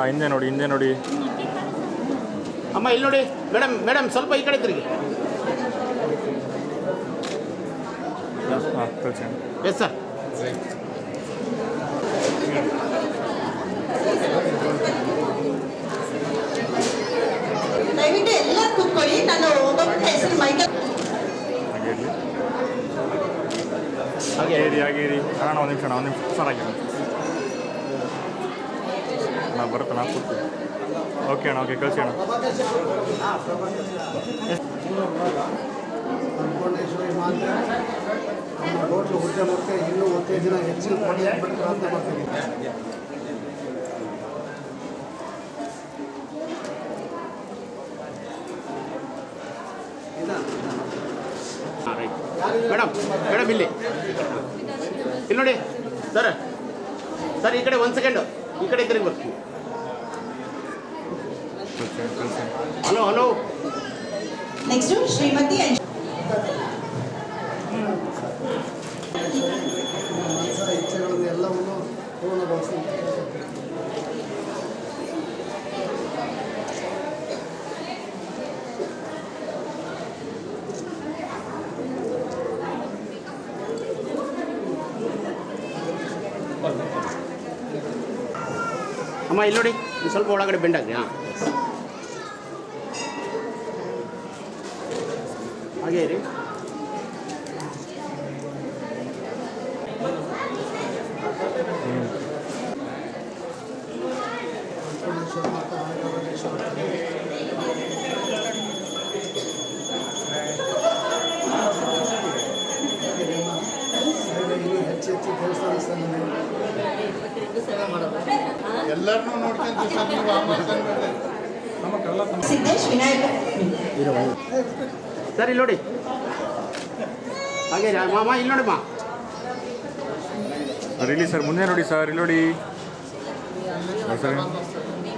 ಹಿಂದೆ ನೋಡಿ, ಹಿಂದೆ ನೋಡಿ.
ಅಮ್ಮ ಇಲ್ಲಿ ನೋಡಿ. ಮೇಡಮ್ ಸ್ವಲ್ಪ ಈ ಕಡೆ ತಿರುಗಿ.
ಹಾಂ ಕಳಿಸಿ.
Yes sir.
ದಯವಿಟ್ಟು ಎಲ್ಲ ಕೂತ್ಕೊಳ್ಳಿ. ನಾನು ಒಬ್ಬೊಬ್ಬರ ಹೆಸರು ಮೈಕಲ್
ಹಾಗೆ ಇರಿ ಅಣ್ಣ, ಒಂದು ನಿಮಿಷ ಸರ್ ಆಗಿ ಅಣ್ಣ ಬರುತ್ತೆ, ನಾ ಕೂರ್ತೀವಿ. ಓಕೆ ಅಣ್ಣ, ಓಕೆ ಕಳಿಸಿ ಅಣ್ಣ.
ಅನ್ನಪೂರ್ಣೇಶ್ವರಿ ಮಾತೆ ನಮ್ಮ ಹೋಟ್ಲು ಉದ್ಯಮಕ್ಕೆ ಇನ್ನೂ ಉತ್ತೇಜನ ಹೆಚ್ಚಿನ ಕೊಡಲಿಕ್ಕೆ ಪ್ರಾರ್ಥನೆ ಮಾಡ್ತೀನಿ.
ಮೇಡಮ್ ಇಲ್ಲಿ ನೋಡಿ ಸರ್ ಈ ಕಡೆ 1 ಸೆಕೆಂಡು ಈ ಕಡೆ ತಿರುಗಿ ಬರ್ತೀನಿ. ಹಲೋ
ನೆಕ್ಸ್ಟ್ ಶ್ರೀಮತಿ
ಮನಸ್ಸರ ಇಚ್ಛೆಗಳನ್ನು ಎಲ್ಲವನ್ನು ಪೂರ್ಣಗೊಳಿಸಿ
ಅಮ್ಮ ಇಲ್ಲಿ ನೋಡಿ, ಸ್ವಲ್ಪ ಒಳಗಡೆ ಬೆಂಡಾಗ್ರಿ. ಹಾಂ ಹಾಗೆ ರೀ.
ಅನ್ನಪೂರ್ಣೇಶ್ವರಿ ಮಾತಾ ಇನ್ನೂ ಹೆಚ್ಚು ದೇವಸ್ಥಾನ ಎಲ್ಲರನ್ನೂ ನೋಡ್ಕೊಂತೀವಿ ಸರ್. ನೀವು
ಸಿದ್ದೇಶ್ ವಿನಾಯಕ
ಸರ್ ಇಲ್ಲಿ ನೋಡಿ. ಹಾಗೆ ಮಾಮ ಇಲ್ಲಿ ನೋಡಮ್ಮ.
ಇಲ್ಲಿ ಸರ್ ಮುಂದೆ ನೋಡಿ ಸರ್, ಇಲ್ಲಿ ನೋಡಿ ಸರ್.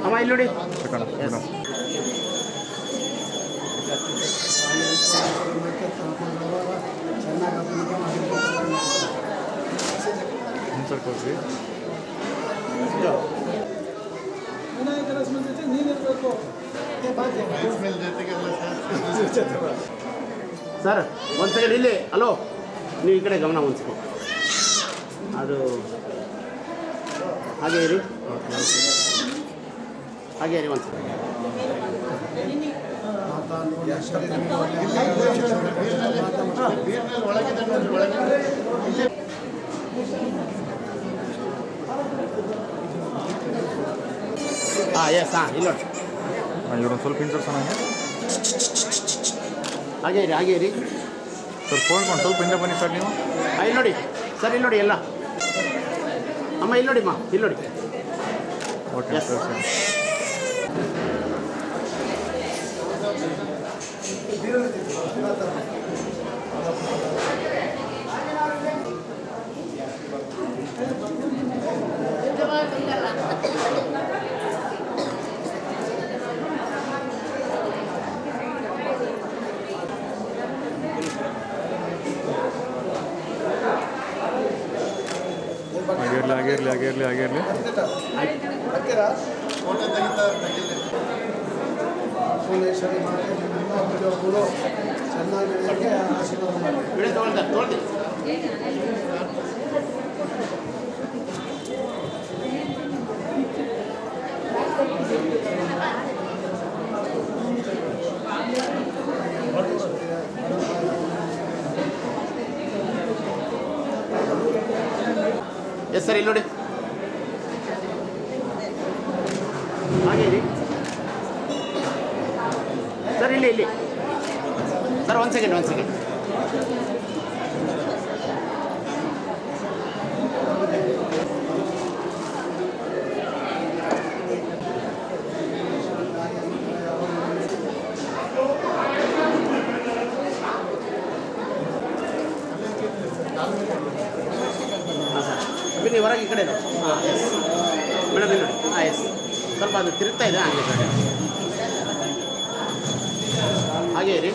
ಅಮ್ಮ ಇಲ್ಲಿ ನೋಡಿ.
ಸರ್ ಕೊಡ್ರಿ.
ಸರ್ 1 ಸೆಕೆಂಡ್ ಇಲ್ಲಿ. ಹಲೋ, ನೀವು ಈ ಕಡೆ ಗಮನ 1 ಸೆಕೆಂಡ್. ಅದು ಹಾಗೆ ಇರಿ, ಹಾಗೆ ಇರಿ 1 ಸೆಕೆಂಡ್. ಹಾಂ ಎಸ್, ಹಾಂ ಇಲ್ಲಿ ನೋಡಿ.
ಇವ್ರೊಂದು ಸ್ವಲ್ಪ ಹಿಂಸರ್ಸ
ಹಾಗೆ ಇರಿ
ಸರ್. ಫೋನ್ ಮಾಡಿ ಸ್ವಲ್ಪ ಹಿಂದೆ ಬನ್ನಿ ಸರ್ ನೀವು.
ಇಲ್ಲಿ ನೋಡಿ ಸರ್, ಇಲ್ಲಿ ನೋಡಿ ಎಲ್ಲ. ಅಮ್ಮ ಇಲ್ಲಿ ನೋಡಿ, ಇಲ್ಲಿ ನೋಡಿ.
Okay sir. ಆಗಿರಲಿ.
ಅನ್ನಪೂರ್ಣೇಶ್ವರಿ ಮಾತೆ ನಿಮ್ಮೆಲ್ಲ ಉದ್ಯೋಗಗಳು ಚೆನ್ನಾಗಿ ನಡೆಯೋಕ್ಕೆ ಆಶೀರ್ವಾದ ಮಾಡಿ.
ಎಸ್ ಸರ್, ಇಲ್ಲಿ ನೋಡಿ. ಹಾಗೆ ಇರಿ ಸರ್, ಇಲ್ಲಿ ಸರ್. 1 ಸೆಕೆಂಡ್. ಬನ್ನಿ ಹೊರಗೆ ಈ ಕಡೆ ಹಾಂ ಎಸ್ ಮೇಡಮ್ ಇಲ್ಲಿ ನೋಡಿ ಹಾಂ ಎಸ್ ಸ್ವಲ್ಪ ಅದು ತಿರುಗ್ತಾ ಇದೆ ಹಾಗೆ ಕಡೆ ಹಾಗೆ ಇರಿ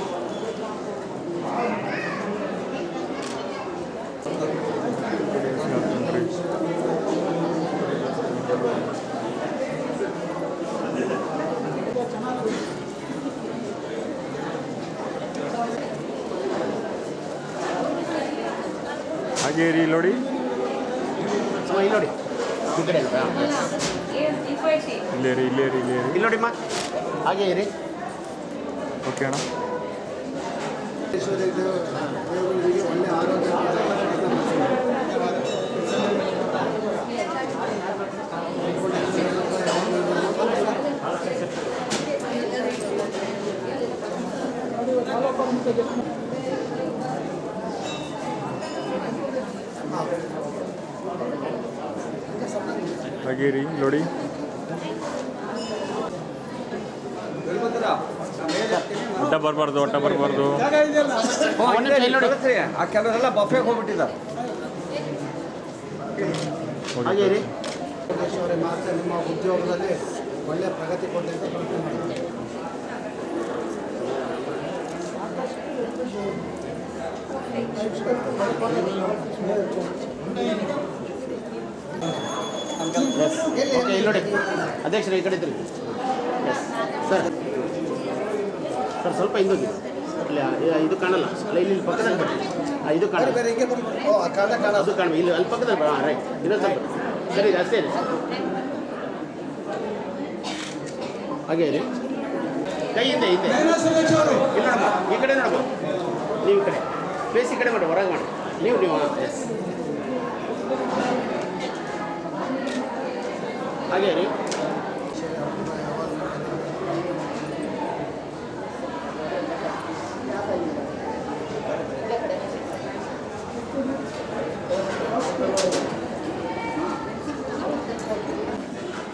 ಹಾಗೆ ಇರಿ ನೋಡಿ
ಇಲ್ಲಿ ನೋಡಿ ಈ ಕಡೆ
ಇಲ್ಲೇ ರೀ ಇಲ್ಲೇ ರೀ ಇಲ್ಲೇ ರೀ
ಇಲ್ಲಿ ನೋಡಿಮ್ಮ ಹಾಗೆ ಇರಿ
ಓಕೆ ಅಣ್ಣ
ದೇವರಿಗೆ ಒಳ್ಳೆ ಆರೋಗ್ಯ
ಹಾಗೆ ರೀ ನೋಡಿ ಒಟ್ಟ ಬರಬಾರ್ದು ಒಟ್ಟ ಬರಬಾರ್ದು
ಆ ಕೆಲವರೆಲ್ಲ ಬಫೆಗೆ ಹೋಗ್ಬಿಟ್ಟಿದ್ದಾರೆ
ಹಾಗೆ ಇರಿ
ಮಾತ್ರ ನಿಮ್ಮ ಉದ್ಯೋಗದಲ್ಲಿ ಒಳ್ಳೆ ಪ್ರಗತಿ ಕೊಡ್ಲಿ ಅಂತ ಪ್ರಾರ್ಥನೆ ಮಾಡ್ತೀನಿ.
ಓಕೆ ಇಲ್ಲಿ ನೋಡಿ ಅಧ್ಯಕ್ಷರು ಈ ಕಡೆ ಇದ್ರಿ ಎಸ್ ಸರ್ ಸರ್ ಸ್ವಲ್ಪ ಹಿಂದೋಗಿ ಇಲ್ಲ ಇದು ಕಾಣಲ್ಲ ಅಲ್ಲ ಇಲ್ಲಿ ಪಕ್ಕದಲ್ಲಿ ಬನ್ನಿ ಇದು ಕಾಣಲ್ಲ ಅದು ಕಾಣ ಇಲ್ಲಿ ಅಲ್ಲಿ ಪಕ್ಕದಲ್ಲಿ ಬರ ರೈಟ್ ಇನ್ನೊಂದು ಸ್ವಲ್ಪ ಸರಿ ಅಷ್ಟೇ ಇದೆ ಹಾಗೆ ಇರಿ ಕೈ ಹಿಂದೆ ಹಿಂದೆ ಇಲ್ಲ ನೋಡಮ್ಮ ಈ ಕಡೆ ನೋಡಮ್ಮ ನೀವು ಈ ಕಡೆ ಫೇಸ್ ಈ ಕಡೆ ಮಾಡಿ ಹೊರಗೆ ಮಾಡಿ ನೀವು ಎಸ್ ಹಾಗೆ ರೀ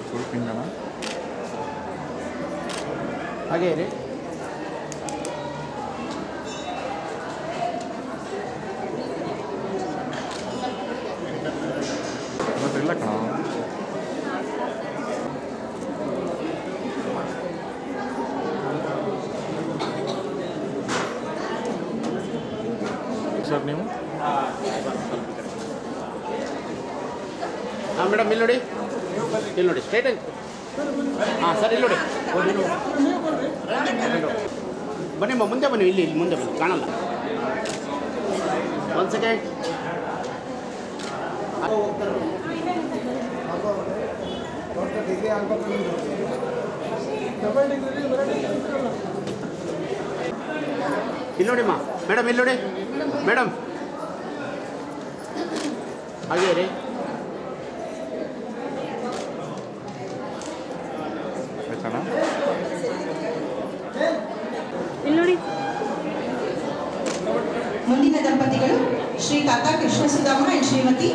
ಸ್ವಲ್ಪ ಹಿಂಗಣ
ಹಾಗೆ ರೀ
ಮತ್ತೆ ಇಲ್ಲ ಕಣ ಸರ್ ನೀವು
ಹಾಂ ಮೇಡಮ್ ಇಲ್ಲಿ ನೋಡಿ ಸ್ಟ್ರೈಟ್ ಆಗಿ ಹಾಂ ಸರ್ ಇಲ್ಲಿ ನೋಡಿ ಬನ್ನಿಮ್ಮ ಮುಂದೆ ಬನ್ನಿ ಇಲ್ಲಿ ಮುಂದೆ ಬನ್ನಿ ಕಾಣಲ್ಲ ಒಂದು ಸೆಕೆಂಡ್
ಡಿಗ್ರಿ ಆಗ್ಬೇಕು
ಇಲ್ಲಿ ನೋಡಿಮ್ಮ ಮೇಡಮ್ ಇಲ್ಲಿ ನೋಡಿ ಮೇಡಮ್ ಹಾಗೆ ರೀ
ಆಯ್ತಣ್ಣ
ಮುಂದಿನ ದಂಪತಿಗಳು ಶ್ರೀ ಕಾಕಾ ಕೃಷ್ಣ ಸುಧಾಮ ಅಂಡ್ ಶ್ರೀಮತಿ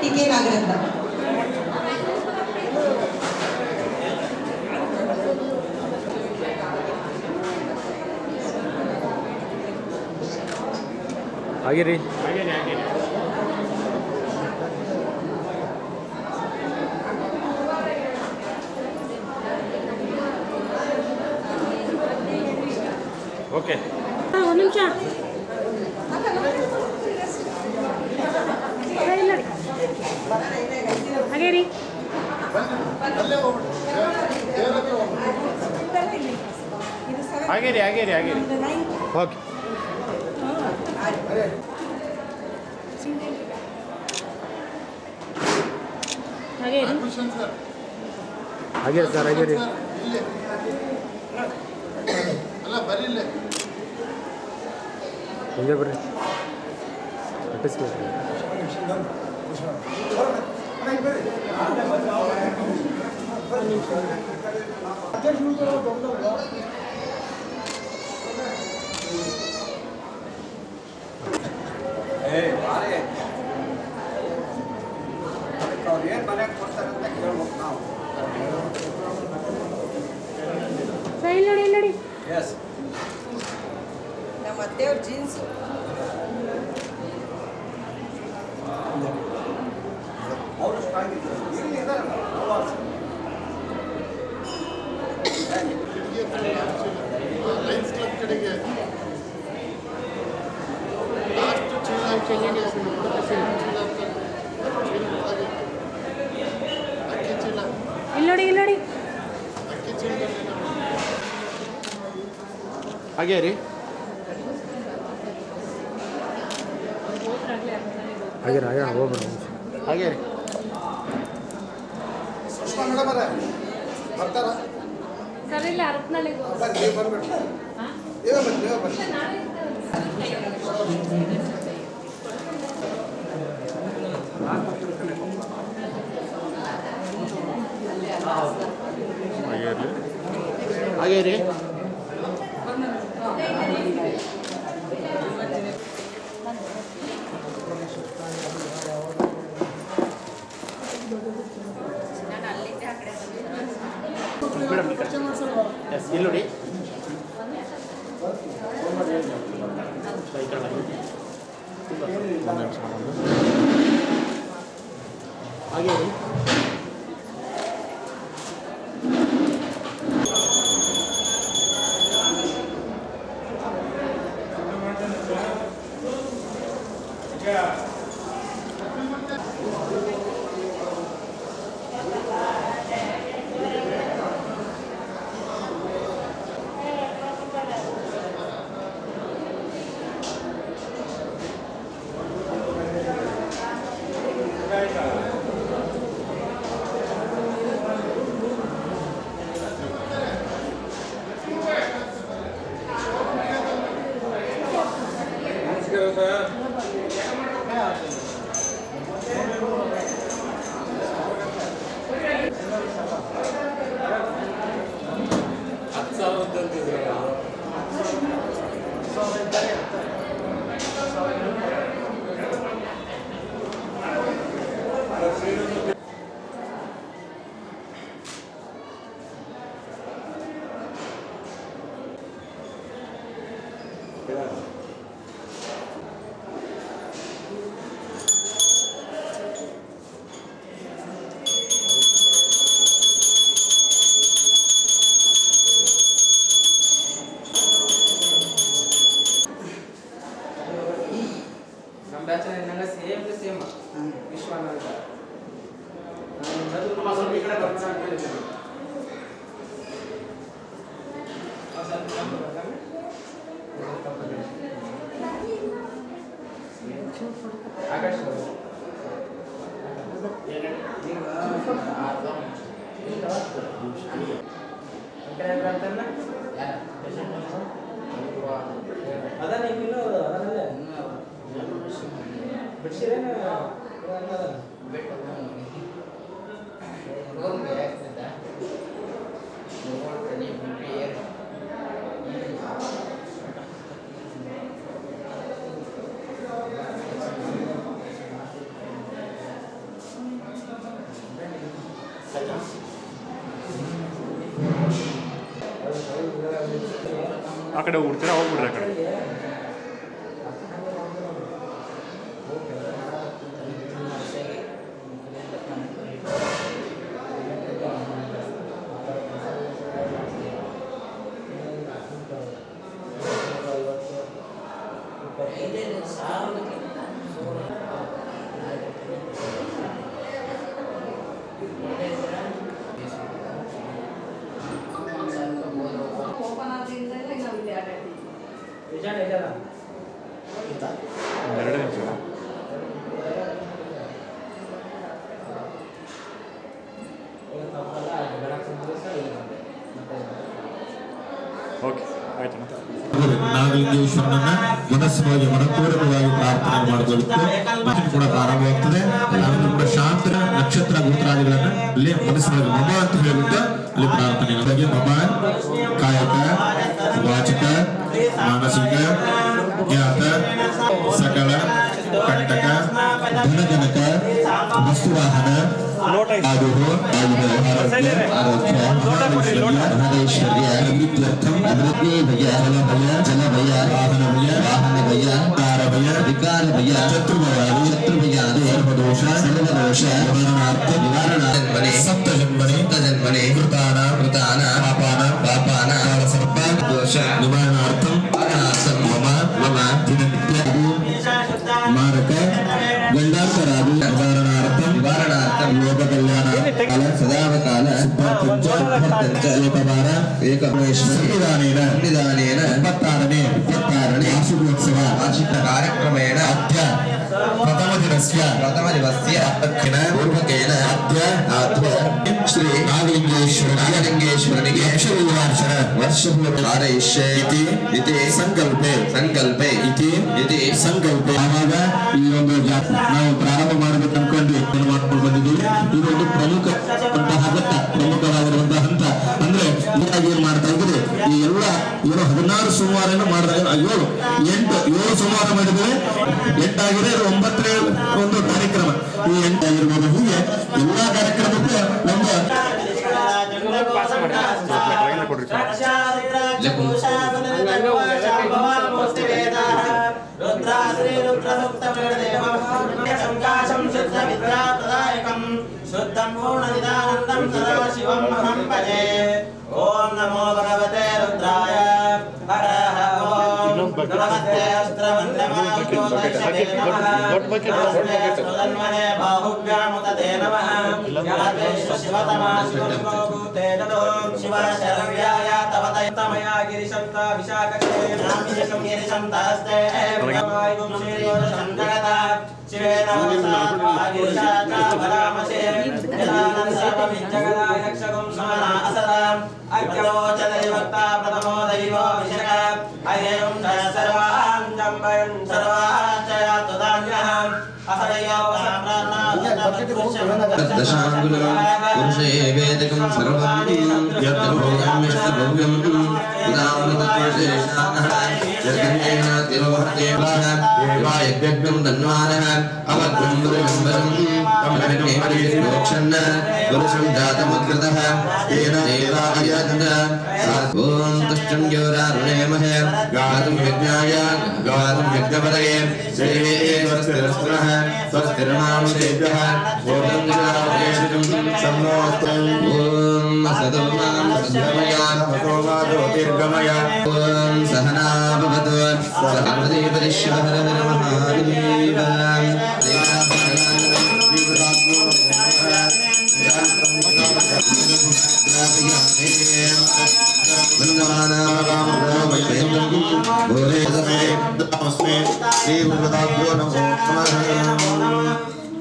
ಟಿ.ಕೆ. ನಾಗರತ್ನ.
ಹಾಗೆ ರೀ ಓಕೆ
ಒಂದು ನಿಮಿಷ ಹಾಗೆ ರೀ
ಹಾಗೆ ರೀ ಓಕೆ
ಹಾಗೆ ರೀ
ಹಾಗೆ ಸರ್ ಹಾಗೆ ರೀ ಹಿಂಗೆ ಬರ್ರಿ
ಸರ್ ಇಲ್ಲಿ ನೋಡಿ, ಇಲ್ಲಿ ನೋಡಿ.
ಎಸ್
ನಮ್ಮ ಅತ್ತೆಯವ್ರ ಜೀನ್ಸ್
ಇಲ್ಲಿ ನೋಡಿ, ಇಲ್ಲಿ ನೋಡಿ.
ಹಾಗೆ ರೀ ಹಾಗೆ ರೀ
ಸರ್ ಇಲ್ಲ ಹರಪನಹಳ್ಳಿಗೆ
ಹಾಗೆ ರೀ ಮೇಡಮ್ ಎಸ್ ಇಲ್ಲಿ ನೋಡಿ ಹಾಗೆ ರೀ
ನಮ್ಮ ಬ್ಯಾಚ್ ನಂಗೆ ಸೇಮ್ ಟು ಸೇಮ್ ವಿಶ್ವಾನ ಅಂತ
ಸ್ವಲ್ಪ ಈ ಕಡೆ ಬರ್ತೀನಿ.
ಆಕಾಶ ಅದ ನೀವು ಅದನ್ನಲ್ಲೇ ಬಿಡ್ಸಿರೇನು
ಆ ಕಡೆ ಹೋಗ್ಬಿಡ್ತೀರಾ ಹೋಗ್ಬಿಡ್ರಿ ಆ ಕಡೆ ಎರಡು ನಿಮಿಷ ಓಕೆ ಆಯ್ತು
ನಾಗಲಿಂಗೇಶ್ವರನನ್ನ ಮನಸ್ಸಿನೊಳಗೆ ಮನಪೂರ್ವಕವಾಗಿ ಪ್ರಾರ್ಥನೆ ಮಾಡಬೇಕು ಮತ್ತು ಕೂಡ ಪ್ರಾರಂಭವಾಗ್ತದೆ. ನಾವೆಲ್ಲರೂ ಕೂಡ ಶಾಂತ ನಕ್ಷತ್ರ ಗೋತ್ರಾದಿಗಳನ್ನ ಅಲ್ಲಿ ಮನಸ್ಸಿನೊಳಗೆ ಮಮ ಅಂತ ಹೇಳ್ಬಿಟ್ಟು ಅಲ್ಲಿ ಪ್ರಾರ್ಥನೆ ಬಗ್ಗೆ ಮಮ ಕಾಯಕ ವಾಚಕ ಮಾನಸಿಕ ಜ್ಞಾತ ಸಕಲ ಕಂಟಕ ಧನಜನಕ ವಸ್ತುವಾಹನ ಮಹದೇಶ್ವರ್ಯ ಅಭಿವೃದ್ಧ್ಯರ್ಥಂ ಅಭಿವೃದ್ಧಿ ಭಯ ಜಲಭಯ ಜಲಭಯ ವಾಹನ ಭಯ ವಾಹನ ಭಯ ಕಾರ ಭಯ ವಿಕಾರ ಭಯ ಶತ್ರುಭಯ ಸರ್ವದೋಷ ನಿವಾರಣಾರ್ಥಂ ಸಪ್ತಜನ್ಮನೆ ಕೃತಾನ ಪಾಪಾನ ಸರ್ಪ ದೋಷ ನಿವಾರಣಾರ್ಥಂ ಮಮ ದಿನನಿತ್ಯ ಮಾರಕ ಗಂಡಾಂತರಾದಿ ನಿವಾರಣಾರ್ಥಂ ಲೋಕ ಕಲ್ಯಾಣ ಕಾಲ ಸದಾವಕಾಲ ಸಂವಿಧಾನೇನ 26ನೇ ವಾರ್ಷಿಕೋತ್ಸವ ವಾರ್ಷಿಕ ಕಾರ್ಯಕ್ರಮೇಣ ಅದ್ಯ ಪ್ರಥಮ ದಿವಸ್ಯ ದಕ್ಷಿಣ ಪೂರ್ವಕೇನ ಅದ್ಯ ಶ್ರೀ ನಾಗಲಿಂಗೇಶ್ವರನಿಗೆ ವರ್ಷ ಇತಿ ಸಂಕಲ್ಪೆ ಇತಿ ಸಂಕಲ್ಪೆ. ಆವಾಗ ಈ ಒಂದು ನಾವು ಪ್ರಾರಂಭ ಮಾಡಬೇಕು ಅನ್ಕೊಂಡ್ವಿ, ಮಾಡ್ಕೊಂಡು ಬಂದಿದ್ದೀವಿ. ಇದು ಒಂದು ಪ್ರಮುಖವಾಗಿರುವಂತಹ ಹಂತ. ಅಂದ್ರೆ ಏನ್ ಮಾಡ್ತಾ ಇದ್ರೆ ಈ ಎಲ್ಲ 16 ಸೋಮವಾರ ಮಾಡಿದಾಗ 7 ಸೋಮವಾರ ಮಾಡಿದ್ರೆ 8 ಆಗಿದೆ, 9ನೇ ಒಂದು ಕಾರ್ಯಕ್ರಮ ಈ 8 ಆಗಿರ್ಬೋದು. ಹೀಗೆ ಎಲ್ಲಾ ಕಾರ್ಯಕ್ರಮಕ್ಕೂ ಒಂದು
ಓಂ ನಮೋ ಭಗವತೆ ರುದ್ರಾಯ
दशांगुलं पुरुषे वेदिकं सर्वं यद्भोगं यद्भव्यं उदामृतत्वशेषानः यद्गन्धेन तिरोहतेवाः देवायज्ञं तन्वानः अवद्वं दुर्गम्बरं तमनेवरिक्षन् पुरुषं जातमुद्रतः येन देवायजन्त ॐ तश्चन्द्योरारुणेमहे गातुं यज्ञाय गातुं यज्ञपदये श्रीस्वस्तिरस्त्रः स्वस्तिर्मानुषेभ्यः
ज्योतिर्गमय
ॐ सहना भवतु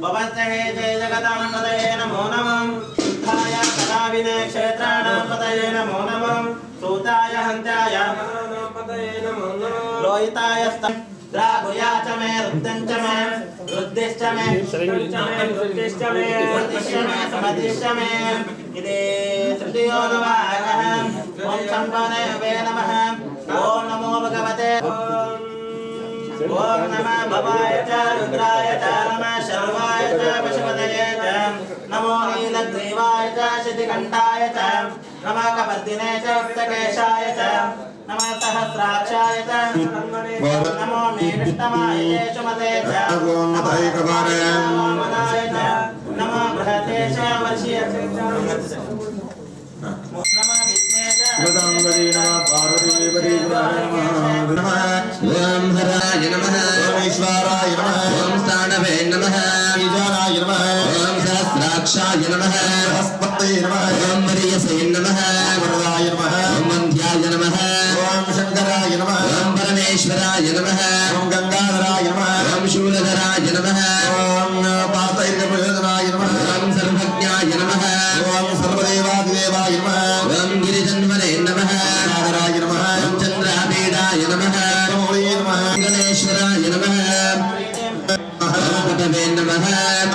भवत्सहे जय जगदाम्बदये नमो नमः शुद्धाय सदाविने क्षेत्राणां पतये नमो नमः सूताय हन्त्याय पतये नमो नमः रोहिताय द्रागुया च मे रुद्धं च मे रुद्धिश्च मे रुद्धिश्च मे समधिश्च मे इति तृतीयो नवागः ॐ शम्भवे वे नमः ॐ नमो भगवते ओम नमः भवाय च रुद्राय च नमः शर्वाय च पशुपतये च नमो नीलग्रीवाय च शितिकण्ठाय च नमः कपर्दिने च उत्तकेशाय च नमः सहस्राक्षाय च नमो नीलिष्टमाय सुमते च नमो बृहते च वर्षीय नमः विष्णे च
ओम हराय नमः ओम ईश्वराय नमः ओम स्थानवे नमः ईजानाय नमः ओम सहस्राक्षाय नमः बृहस्पतये नमः ओम मरीयसे नमः वरदाय नमः ओम वन्ध्याय नमः ओम शंकराय नमः ओम परमेश्वराय नमः ओम गंगाधराय नमः ओम शूलधराय नमः ओम पातैर्गप्रयोजनाय नमः ओम सर्वज्ञाय नमः ओम सर्वदेवादिदेवाय नमः ओम गिरिजन्मने नमः नागराय नमः ओम चंद्रापीडाय नमः गणेश्वराय नमः पटवे नमः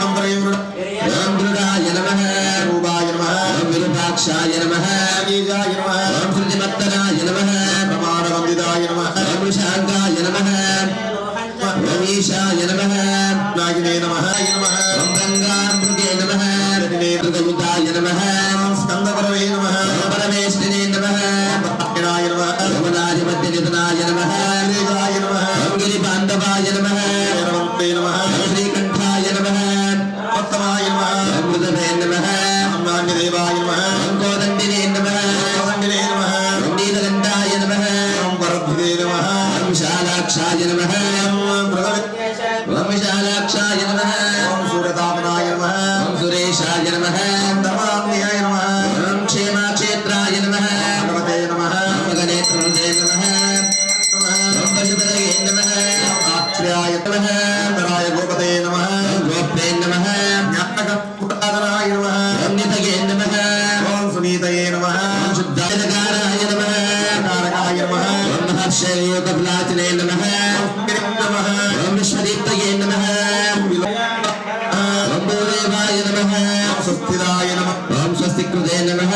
ओम दृढाय नमः रूपाय नमः ओम विरूपाक्षाय नमः गीजाय नमः ओम श्रुतिमत्तराय नमः प्रमाणवन्दिताय नमः ओम शांगाय नमः ओम ईशाय नमः नागिने नमः ओम गंगामृगे नमः नमः ओम विशालाक्षाय नमः ओम विशालाक्षाय नमः ओम सूर्यतापनाय नमः ओम सुरेशाय नमः ओम धर्माम्याय नमः ओम क्षेमाक्षेत्राय नमः भगवते नमः ओम गणेत्रमुदे नमः ओम पशुपतये नमः ओम आत्र्याय नमः धराय गोपते नमः ओम गोप्ते नमः ज्ञानकपुटादनाय नमः ओम नितये नमः ओम सुनीतये नमः ओम शुद्धायनकाराय नमः कारकाय नमः ओम महर्षयोगफलाचने नमः नमः ओम विश्वदीप्तये नमः ओम भूदेवाय नमः ओम स्वस्तिदाय नमः ओम स्वस्तिकृते नमः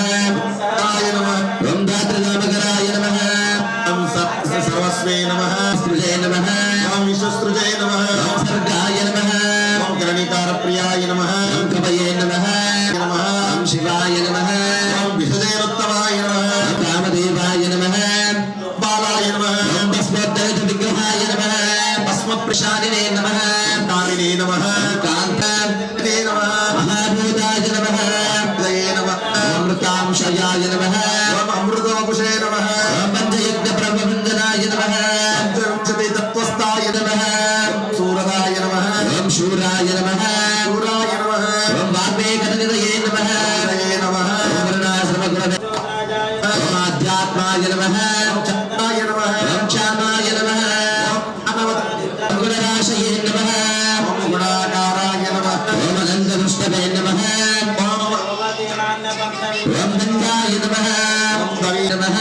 आय नमः ओम धातृनामकराय नमः ओम सर्वस्वे नमः सृजे नमः ओम विश्वसृजे नमः ओम सर्गाय नमः ओम करणिकारप्रियाय नमः ओम कवये नमः नमः ओम शिवाय नमः ओम विषजेनोत्तमाय नमः ओम कामदेवाय नमः बालाय नमः ओम भस्मोद्धरित विग्रहाय नमः भस्मप्रशालिने नमः कामिने नमः कान्ताय नमः महाभूताय नमः दये नमः अमृतांशयाय नमः ओम अमृतोपशे नमः ओम पंचयज्ञप्रभवन्दनाय नमः पंचविंशति तत्त्वस्थाय नमः सूरदाय नमः ओम शूराय नमः शूराय नमः ओम वाग्मेकनिधये नमः दये नमः ओम वर्णाश्रमगुणवे ओम आध्यात्माय नमः ओम चक्राय नमः ओम क्षामाय नमः ओम गुणराशये नमः ओम गुणाकाराय नमः ओम अनन्तदुष्टवे नमः ओम गंगाय नमः ओम दवे नमः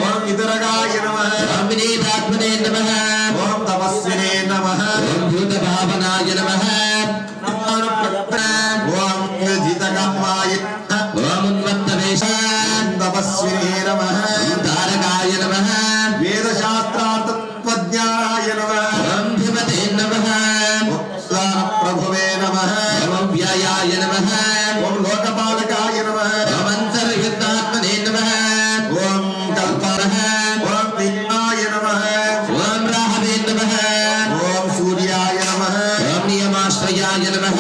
ओम वितरगाय नमः ओम विनीतात्मने नमः ओम तपस्विने नमः ओम भूतभावनाय नमः ओम जितकात्माय ओम उन्मत्तवेश तपस्विने नमः ओम तारकाय नमः वेदशास्त्रार्थत्वज्ञानाय नमः ओम धिमते नमः ओम प्रभुवे नमः ओम व्यायाय नमः ओम लोकपालकाय नमः ओम अंतर्हितात्मने नमः ओम कल्पनः ओम विघ्नाय नमः ओम राहवे नमः ओम सूर्याय नमः ओम नियमाश्रयाय नमः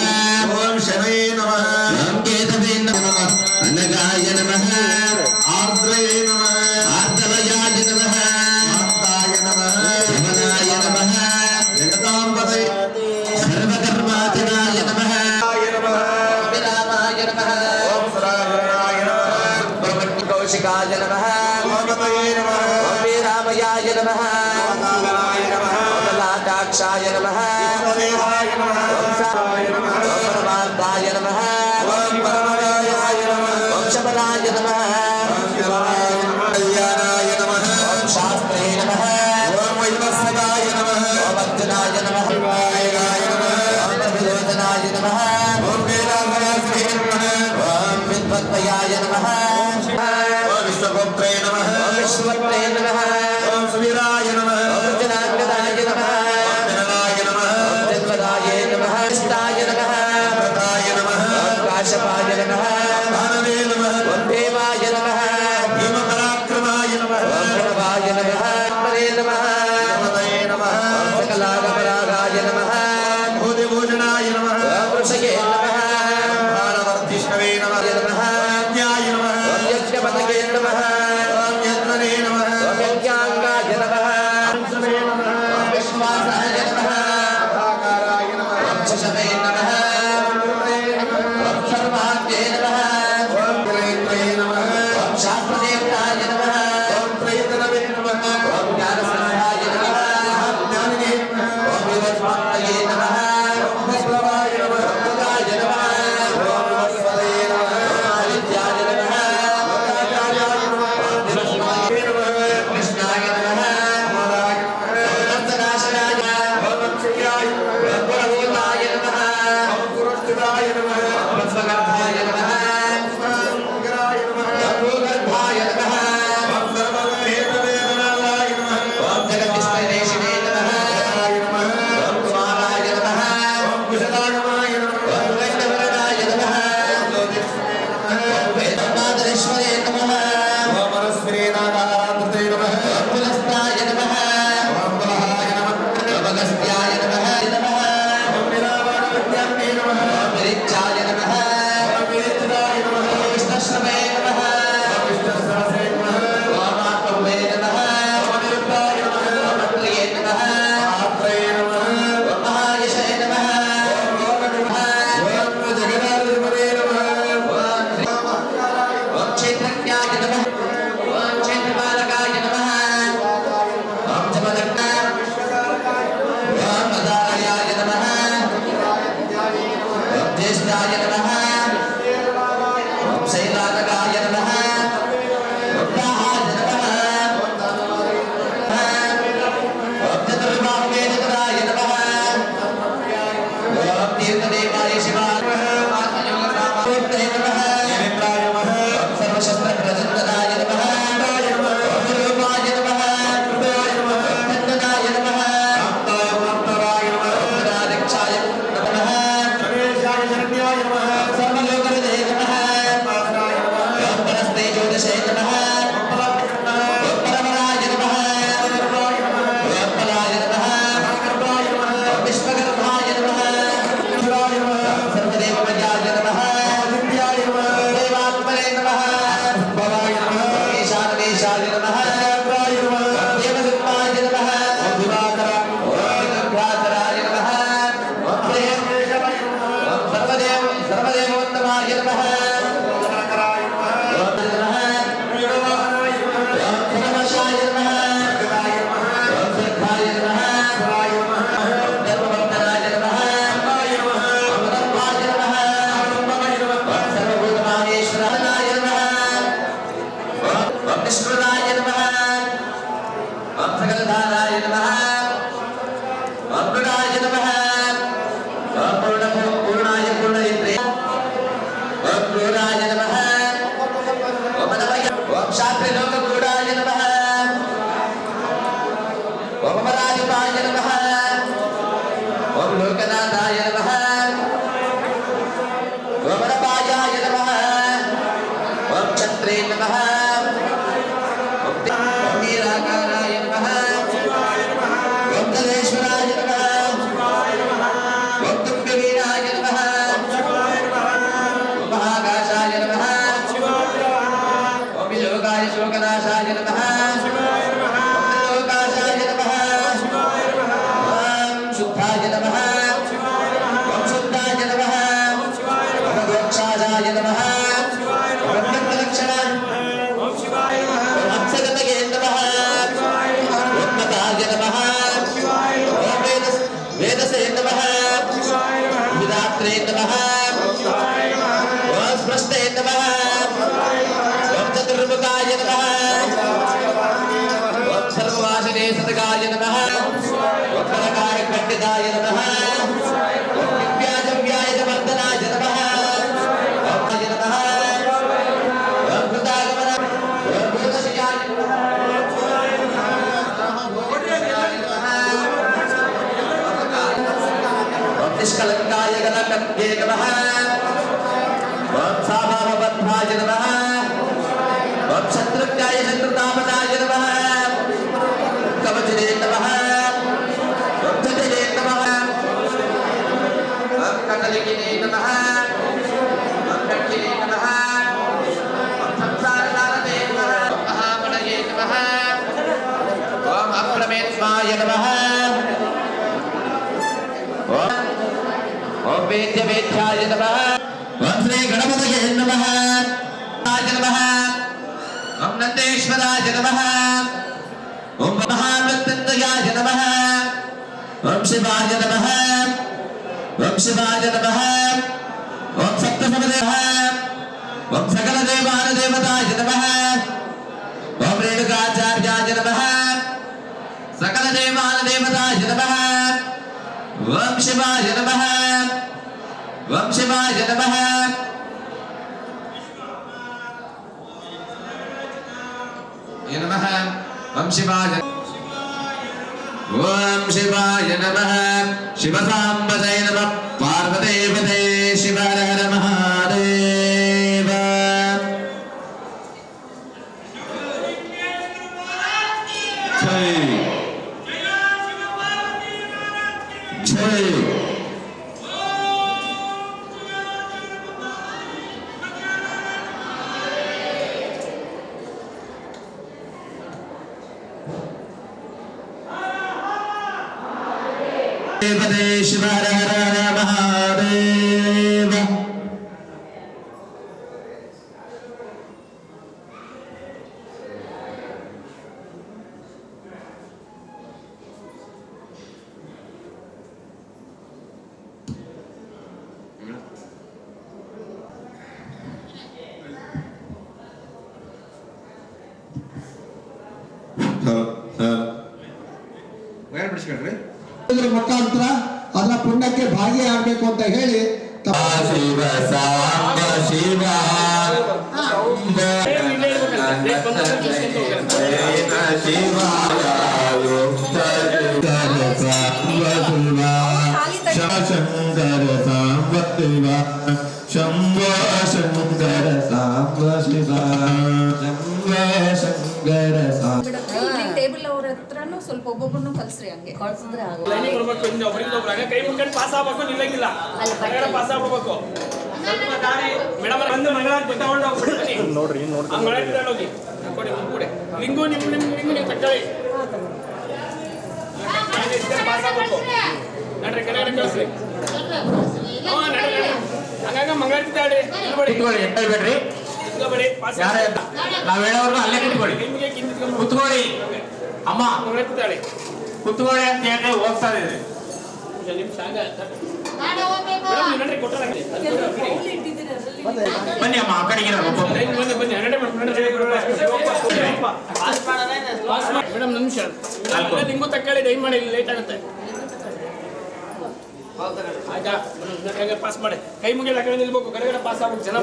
ओम शनये नमः ओम केतवे नमः अनगाय नमः आर्द्रये नमः आर्द्रलयाय नमः आर्ताय नमः भवनाय नमः जगदाम्बते सर्वकर्माधिनाय नमः विरामाय नमः ओम सुराय नमः कौशिकाय नमः भगवते नमः ओम वीरामयाय नमः नारायणाय नमः ओम लाटाक्षाय नमः देवाय नमः ओम साय नमः ओम परमार्थाय नमः ओम परमरायाय नमः ओम शबराय नमः ओम शिवाय नमः कल्याणाय नमः ओम शास्त्रे नमः ओम वैवस्वताय नमः ओम अर्जुनाय नमः शिवाय नमः ओम विलोचनाय नमः ओम वेदांगयाय नमः ओम विद्वत्पयाय नमः ओम विश्वगोप्त्रे नमः ओम विश्ववत्रे नमः ओम सुवीराय नमः ओम जनार्दनाय नमः ओम जननाय नमः ओम जन्मदाय नमः इष्टाय नमः व्रताय नमः ओम काश्यपाय नमः भानवे नमः ओम देवाय नमः भीमपराक्रमाय नमः ओम प्रणवाय नमः हरे नमः नमः ओम सकलागपरागाय
ಓಂ ರಾಜಪಾಯ ನಮಃ ಓಂ ಲೋಕನಾಥಾಯ ನಮಃ ಓಂ ರಪಾಯಾಯ ನಮಃ ಓಂ ಛತ್ರೇ ನಮಃ ಓಂ ನೀರಾಕಾರಾಯ ನಮಃ ಓಂ ತಲೇಶ್ವರಾಯ ನಮಃ ಓಂ ತುಂಗವೀರಾಯ ನಮಃ ಓಂ ಮಹಾಕಾಶಾಯ ನಮಃ ಓಂ ಯೋಗಾಯ ಶೋಕನಾಶಾಯ ನಮಃ सदगाय नमः वक्रकार खंडिताय नमः दिव्याजव्याय वर्धनाय नमः ओमाय नमः वक्रतागमन वक्रदशयाय नमः निष्कलंकाय गणकत्ये नमः ओम साभावबद्धाय नमः ओम शत्रुघ्नाय शत्रुतापदाय नमः कवचने नमः वक्तजने नमः कटलिकिने नमः कट्टिने नमः संसारसारते नमः महामणये नमः ओम अप्रमेत्माय नमः ओम वेद्यवेद्याय नमः ओम श्री गणपतये नमः नमः ओम नंदेश्वराय नमः ओम महामृत्युंजयाय नमः ओम शिवाय नमः ओम शिवाय नमः ओम सप्तसमदे नमः ओम सकल देवान देवताय नमः ओम रेणुकाचार्याय नमः सकल देवान देवताय नमः ओम शिवाय नमः ओम शिवाय नमः नमः ओम शिवाय नमः शिवसाम्बते नमः पार्वतीपते शिव हर हर महादेव जय जय देवते शिव हर हर महादेव
ಮುಖಾಂತರ ಅದರ ಪುಣ್ಯಕ್ಕೆ ಭಾಗಿಯಾಗಬೇಕು ಅಂತ ಹೇಳಿ
ಶಿವ ಸಾಂಬ ಶಿವ ಶಂಕರ ಸಾಂಬ ಶಿವ ಶಂಭೋ ಶಂಕರ ಸಾಂಬ ಶಿವ ಶಂಭೋ ಶಂಕರ ಸಾಂಬ
ಟೇಬಲ್ ಅವ್ರ ಹತ್ರನೂ ಸ್ವಲ್ಪ ಒಬ್ಬೊಬ್ಬರನ್ನು ಕಲ್ಸ್ರಿ ಹಂಗೆ ಕಳ್ಸಿದ್ರೆ
ಲೈನಿಗೆ ಬರ್ಬೇಕು ಇನ್ನು ಒಬ್ಬರಿಗೊಬ್ಬರಾಗ ಕೈ ಮುಗ್ಕೊಂಡು ಪಾಸ್ ಆಗ್ಬೇಕು ನಿಲ್ಲಂಗಿಲ್ಲ ಹೊರಗಡೆ ಪಾಸ್ ಆಗ್ಬೇಕು ಸ್ವಲ್ಪ ದಾರಿ ಮೇಡಮ್ ಬಂದು ಮಂಗಳಾರತಿ ತಗೊಂಡು ಹೋಗ್ಬಿಡ್ತೀನಿ ನೋಡ್ರಿ ಮಂಗಳಾರತಿ ತಗೊಂಡು ಹೋಗಿ ಕೊಡಿ ಕೊಡಿ ಲಿಂಗು ಲಿಂಗು ನೀವು ತಗೊಳ್ಳಿ ಪಾಸ್ ಆಗ್ಬೇಕು ನಡ್ರಿ ಕನ್ನಡ ಕಳಿಸ್ರಿ ಹಂಗಾಗ ಮಂಗಳಾರತಿ ತಗೊಳ್ಳಿ
ಹೇಳ್ಬೇಡ್ರಿ
ನಿಲ್ಬೇಡಿ ಪಾಸ್
ನಾವ್ ಹೇಳೋರ್ಗು ಅಲ್ಲೇ ನಿಂತ್ಕೊಳ್ಳಿ ಕುತ್ಕೊಳ್ಳಿ ಅಮ್ಮ
ಮಂಗಳಾರತಿ ತಗೊಳ್ಳಿ
ಕುತ್ಕೊಳ್ಳಿ ಅಂತ ಹೇಳಿ ಹೋಗ್ತಾ ಇದೆ
ನಿಮ್ ಸಾಂಗ ಮೇಡಮ್ ನಡ್ರಿ ಕೊಟ್ಟಾರ
ಬನ್ನಿ ಅಮ್ಮ ಆ ಕಡೆಗೆ
ಬನ್ನಿ ಬನ್ನಿ ಹನ್ನೆರಡು ಮೇಡಮ್ ನಿಮಿಷ ನಿಂಗೂ ತಕ್ಕೊಳ್ಳಿ ದಯ ಮಾಡಿ ಲೇಟ್ ಆಗುತ್ತೆ ಆಯ್ತಾ ಪಾಸ್ ಮಾಡಿ ಕೈ ಮುಗಿಯಲ್ಲ ಕಡೆ ನಿಲ್ಬೇಕು ಕಡೆಗಡೆ ಪಾಸ್ ಆಗ್ಬೇಕು ಜನ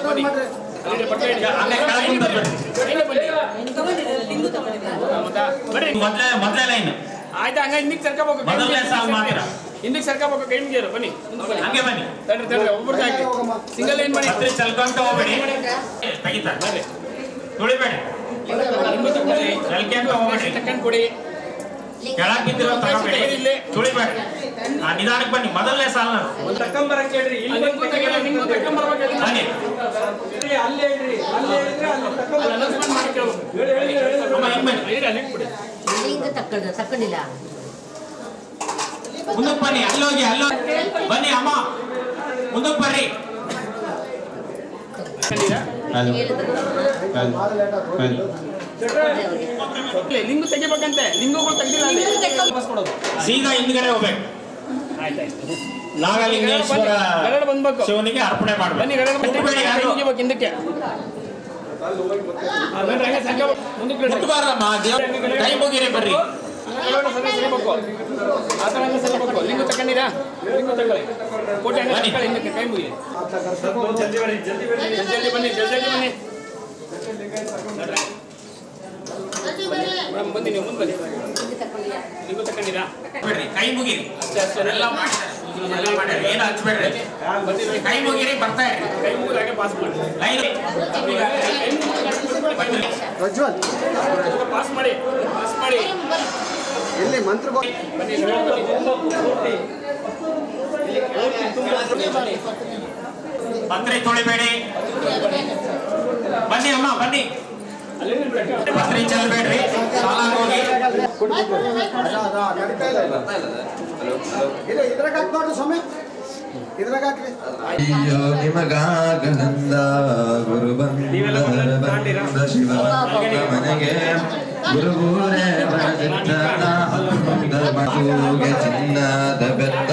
ಬನ್ನಿ ಅಲ್ಲಿ ಬಟ್ಟೆ ಇಡಿ.
ಅಲ್ಲೇ ಕೆಳಗಿಂದ ಬರ್ರಿ.
ಇಲ್ಲೇ ಬನ್ನಿ. ಬರ್ರಿ.
ಮೊದಲೇ ಲೈನ್
ಆಯ್ತಾ ಹಂಗ ಹಿಂದಕ್ಕೆ ಸರ್ಕೋಬೇಕು.
ಮೊದಲನೇ ಸಾಲು ಮಾತ್ರ.
ಹಿಂದಕ್ಕೆ ಸರ್ಕೋಬೇಕು. ಕೈ ಮುಗಿಯೋರು ಬನ್ನಿ.
ಹಂಗೆ ಬನ್ನಿ.
ತಡ್ರಿ ಒಬ್ಬರು ಹಾಕಿ ಸಿಂಗಲ್ ಲೈನ್ ಮಾಡಿ.
ಮತ್ತೆ ಚಲ್ಕೊಂತ ಹೋಗ್ಬೇಡಿ. ತೆಗಿತಾರೆ
ಬರ್ರಿ.
ತುಳಿಬೇಡಿ.
ನಿಮ್ಗೂ ತಗೊಳ್ಳಿ.
ಚಲ್ಕೊಂತ ಹೋಗ್ಬೇಡಿ.
ತಕೊಂಡ್ ಕೊಡಿ.
ಕೆಳಗೆ ಬಿದ್ದಿರೋ ತಗೋಬೇಡಿ. ತುಳಿಬೇಡಿ. ನಿಧಾನಕ್ಕೆ ಬನ್ನಿ. ಮೊದಲನೇ ಸಾಲ
ತಕೊಂಬರಕ್ಕೆ ಹೇಳ್ರಿ. ಇಲ್ಲಿ ನಿಮ್ಗೂ ತಕೊಂಬರ್ಬೇಕು.
ಬನ್ನಿ.
ಅಲ್ಲಿ ಹೇಳ್ರಿ. ಅಲ್ಲಿ ಹೇಳಿದ್ರೆ ಅಲ್ಲಿ ತಕೊಂಬರ ಅನೌನ್ಸ್ಮೆಂಟ್ ಮಾಡಿ ಕೇಳಬೇಕು.
ಅಮ್ಮ ಹಿಂಗ್ ಬನ್ನಿ.
ಅಲ್ಲಿ ಇಟ್ಬಿಡಿ.
ತಕ್ಕೊಂಡಿಲ್ಲ.
ಮುಂದಕ್ಕೆ ಬನ್ನಿ. ಅಲ್ಲೋಗಿ ಬನ್ನಿ ಅಮ್ಮ ಮುಂದಕ್ಕೆ ಬರ್ರಿ.
ಲಿಂಗು ತೆಗಿಬೇಕಂತೆ. ಲಿಂಗುಗಳು ತೆಗ್ದಿಲ್ಲ ಅಲ್ಲಿ.
ಸೀದಾ ಹಿಂದ್ಗಡೆ ಹೋಗ್ಬೇಕು.
ಆಯ್ತಾಯ್ತು.
ನಾಗಲಿಂಗೇಶ್ವರ
ಗರಡ ಬಂದ್ಬೇಕು.
ಶಿವನಿಗೆ ಅರ್ಪಣೆ ಮಾಡ್ಬೇಕು.
ಬನ್ನಿ ಗರಡ
ಮುಟ್ಬೇಡಿ ಯಾರು.
ಮುಗಿಬೇಕು ಹಿಂದಕ್ಕೆ. ಮುಂದಕ್ಕೆ
ಮುಟ್ಬಾರ್ದಮ್ಮ. ಕೈ ಮುಗಿರಿ ಬರ್ರಿ.
ಸರಿಬೇಕು. ಆ ಥರ ಹಂಗೆ ಸರಿಬೇಕು. ಲಿಂಗು ತಗೊಂಡಿರಾ? ಲಿಂಗು ತಗೊಳ್ಳಿ. ಕೋಟೆ ಹಂಗೆ ತಗೊಳ್ಳಿ. ಹಿಂದಕ್ಕೆ ಕೈ ಮುಗಿ. ಜಲ್ದಿ ಬನ್ನಿ. ಜಲ್ದಿ ಬನ್ನಿ. ಮೇಡಮ್ ಬನ್ನಿ. ನೀವು ಮುಂದೆ ಬನ್ನಿ. ಲಿಂಗು ತಗೊಂಡಿರಾ?
ಬಿಡ್ರಿ. ಕೈ ಮುಗಿರಿ.
ಅಷ್ಟೇ
ಎಲ್ಲ ಮಾಡ್ಯಾರ. ಏನು ಹಚ್ಬೇಡ್ರಿ. ಕೈ ಮುಗಿರಿ. ಬರ್ತಾ ಇರಿ.
ಕೈ ಮುಗಿದಾಗೆ ಪಾಸ್ ಮಾಡಿ.
ಲೈನ್
ಪ್ರಜ್ವಲ್
ಪಾಸ್ ಮಾಡಿ.
ಎಲ್ಲಿ ಮಂತ್ರ
ಬನ್ನಿ.
ಪತ್ರೆ ತೊಳಿಬೇಡಿ. ಬನ್ನಿ ಅಮ್ಮ ಬನ್ನಿ. ಪತ್ರೆ ಚೆಲ್ಬೇಡ್ರಿ. ಸಾಲಾಗಿ ಹೋಗಿ.
ಇದ್ರಾಗ ಹಾಕ್ಬಾರ್ದು ಸ್ವಾಮಿ. ಇದ್ರಾಗ ಹಾಕ್ರಿ.
ಅಯ್ಯೋ ನಿಮಗಾಗನಂದ ಗುರು ಬಂದ ಶಿವ ಮನೆಗೆ ಗುರುಗೂರೇ ಮನಗೆ ಚಿನ್ನದ ಬೆತ್ತ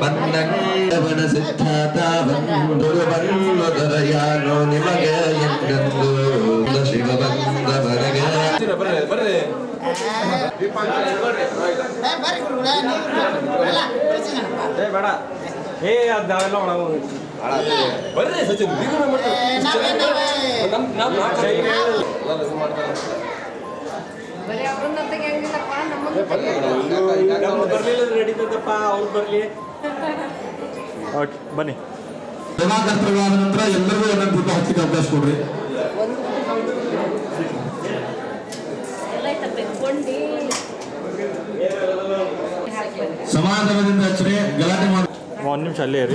ಬಂದಂಗವನ ಸಿದ್ಧಾತ ಬಂದು ಬನ್ನುದರ ಯಾರೋ ನಿಮಗೆ ಎಂದೆಂದು ಶಿವ ಬಂದ ಮನೆಗೆ
ಬರ್ರಿ ಸಚಿನ್ ನಡೀತದಪ್ಪ. ಅವ್ರು ಬರ್ಲಿ. ಓಕೆ ಬನ್ನಿ.
ಸೇವಾಕರ್ತರಾದ ನಂತರ ಎಲ್ಲರಿಗೂ ಒಂದೊಂದು ದೀಪ ಹಚ್ಚಿಕ್ಕೆ ಅವಕಾಶ ಕೊಡ್ರಿ. ಸಮಾಧಾನದಿಂದ ಹಚ್ಚ್ರಿ. ಗಲಾಟೆ ಮಾಡಿ.
ಒಂದು ನಿಮಿಷ ಅಲ್ಲೇ ಇರಿ.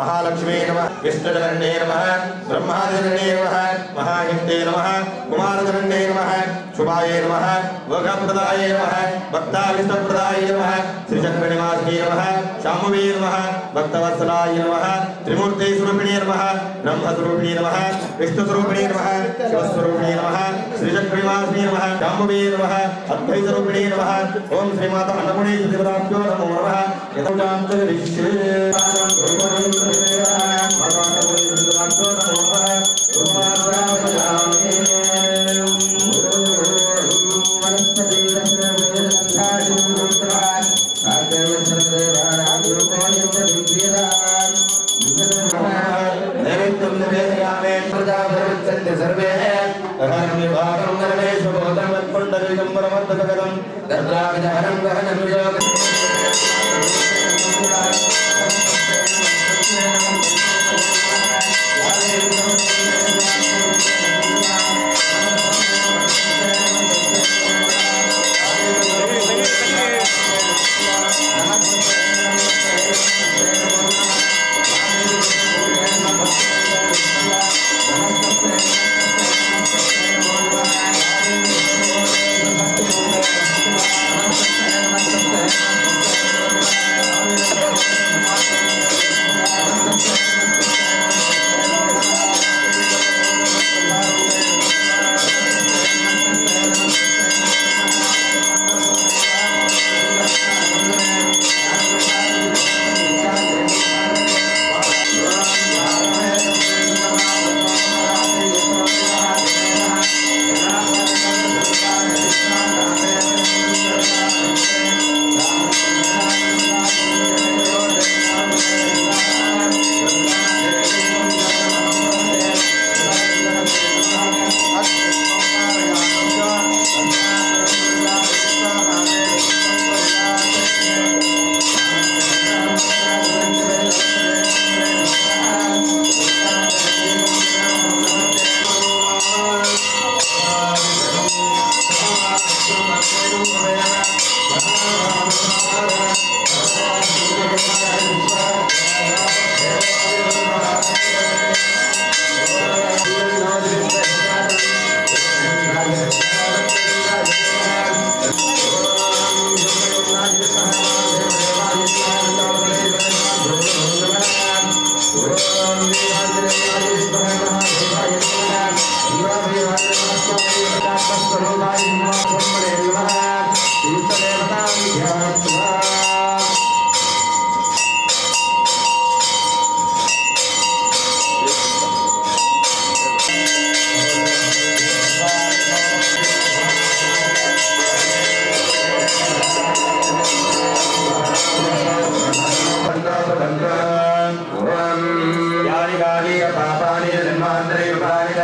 महालक्ष्मी नमः विष्णुजनन्ये नमः ब्रह्माजनन्ये नमः महाहिंदे नमः कुमारजनन्ये नमः शुभाय नमः वोगप्रदाय नमः भक्ताविष्टप्रदाय नमः श्रीचक्रनिवासिने नमः शाम्भवे नमः भक्तवत्सलाय नमः त्रिमूर्ते स्वरूपिणे नमः ब्रह्मस्वरूपिणे नमः विष्णुस्वरूपिणे नमः शिवस्वरूपिणे नमः श्रीचक्रनिवासिने नमः शाम्भवे नमः अद्वैतरूपिणे नमः ओम श्रीमाता अन्नपूर्णेश्वरी देवताभ्यो नमो नमः यथोजान्तरिक्षे सर्वाणि पापानि जन्मान्तरे विपानि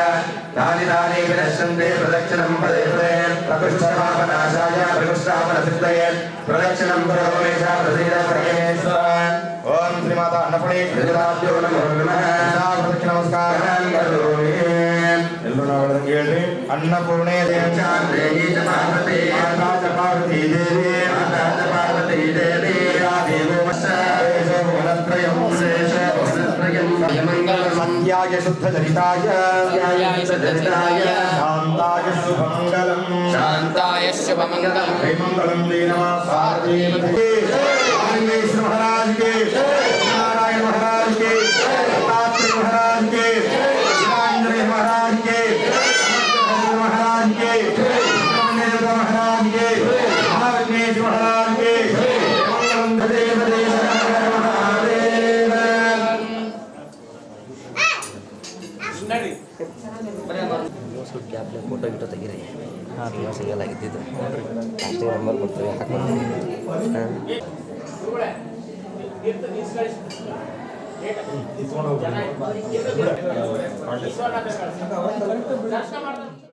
तानि तानि विनश्यन्ते प्रदक्षिणं पदे पदे प्रकृष्टपापनाशाय प्रकृष्टापनसिद्धये प्रदक्षिणं करोमीशा प्रसीद परमेश्वर ओम श्रीमाता अन्नपूर्णेश्वराभ्यो नमो नमः प्रदक्षिण नमस्कारान् करोमि ಎಲ್ಲರೂ ನಾವು ಹೇಳ್ರಿ ಅನ್ನಪೂರ್ಣೆ ದೇವಿ ಪಾರ್ವತಿ ಪಾರ್ವತಿ ದೇವಿ ಪಾರ್ವತಿ ದೇವಿ ದೇವೋ ವನತ್ರಯಂ ಮಂಗ್ಯಾಯ ಶುದ್ಧ ಚರಿತಾಯ ಶಾಂತಾಯ ಶುಭಮಂಗಲಂ ಮಂಗಲಂ ದೇನಮ ಪಾರ್ವತಿ महाराज के नारायण महाराज के दत्तात्रेय महाराज के वीरांजनेय महाराज के महाराज के महाराज के महाविघ्नेश महाराज के देव देव महादेव
ಫೋಟೋ ಗಿಟೋ ತೆಗೀರಿ ಸಿಗಲ್ಲ ಇದ್ದಿದ್ದು ಅಷ್ಟೇ ನಂಬರ್ ಕೊಡ್ತೀವಿ ಹಾಕ್ಬೋದು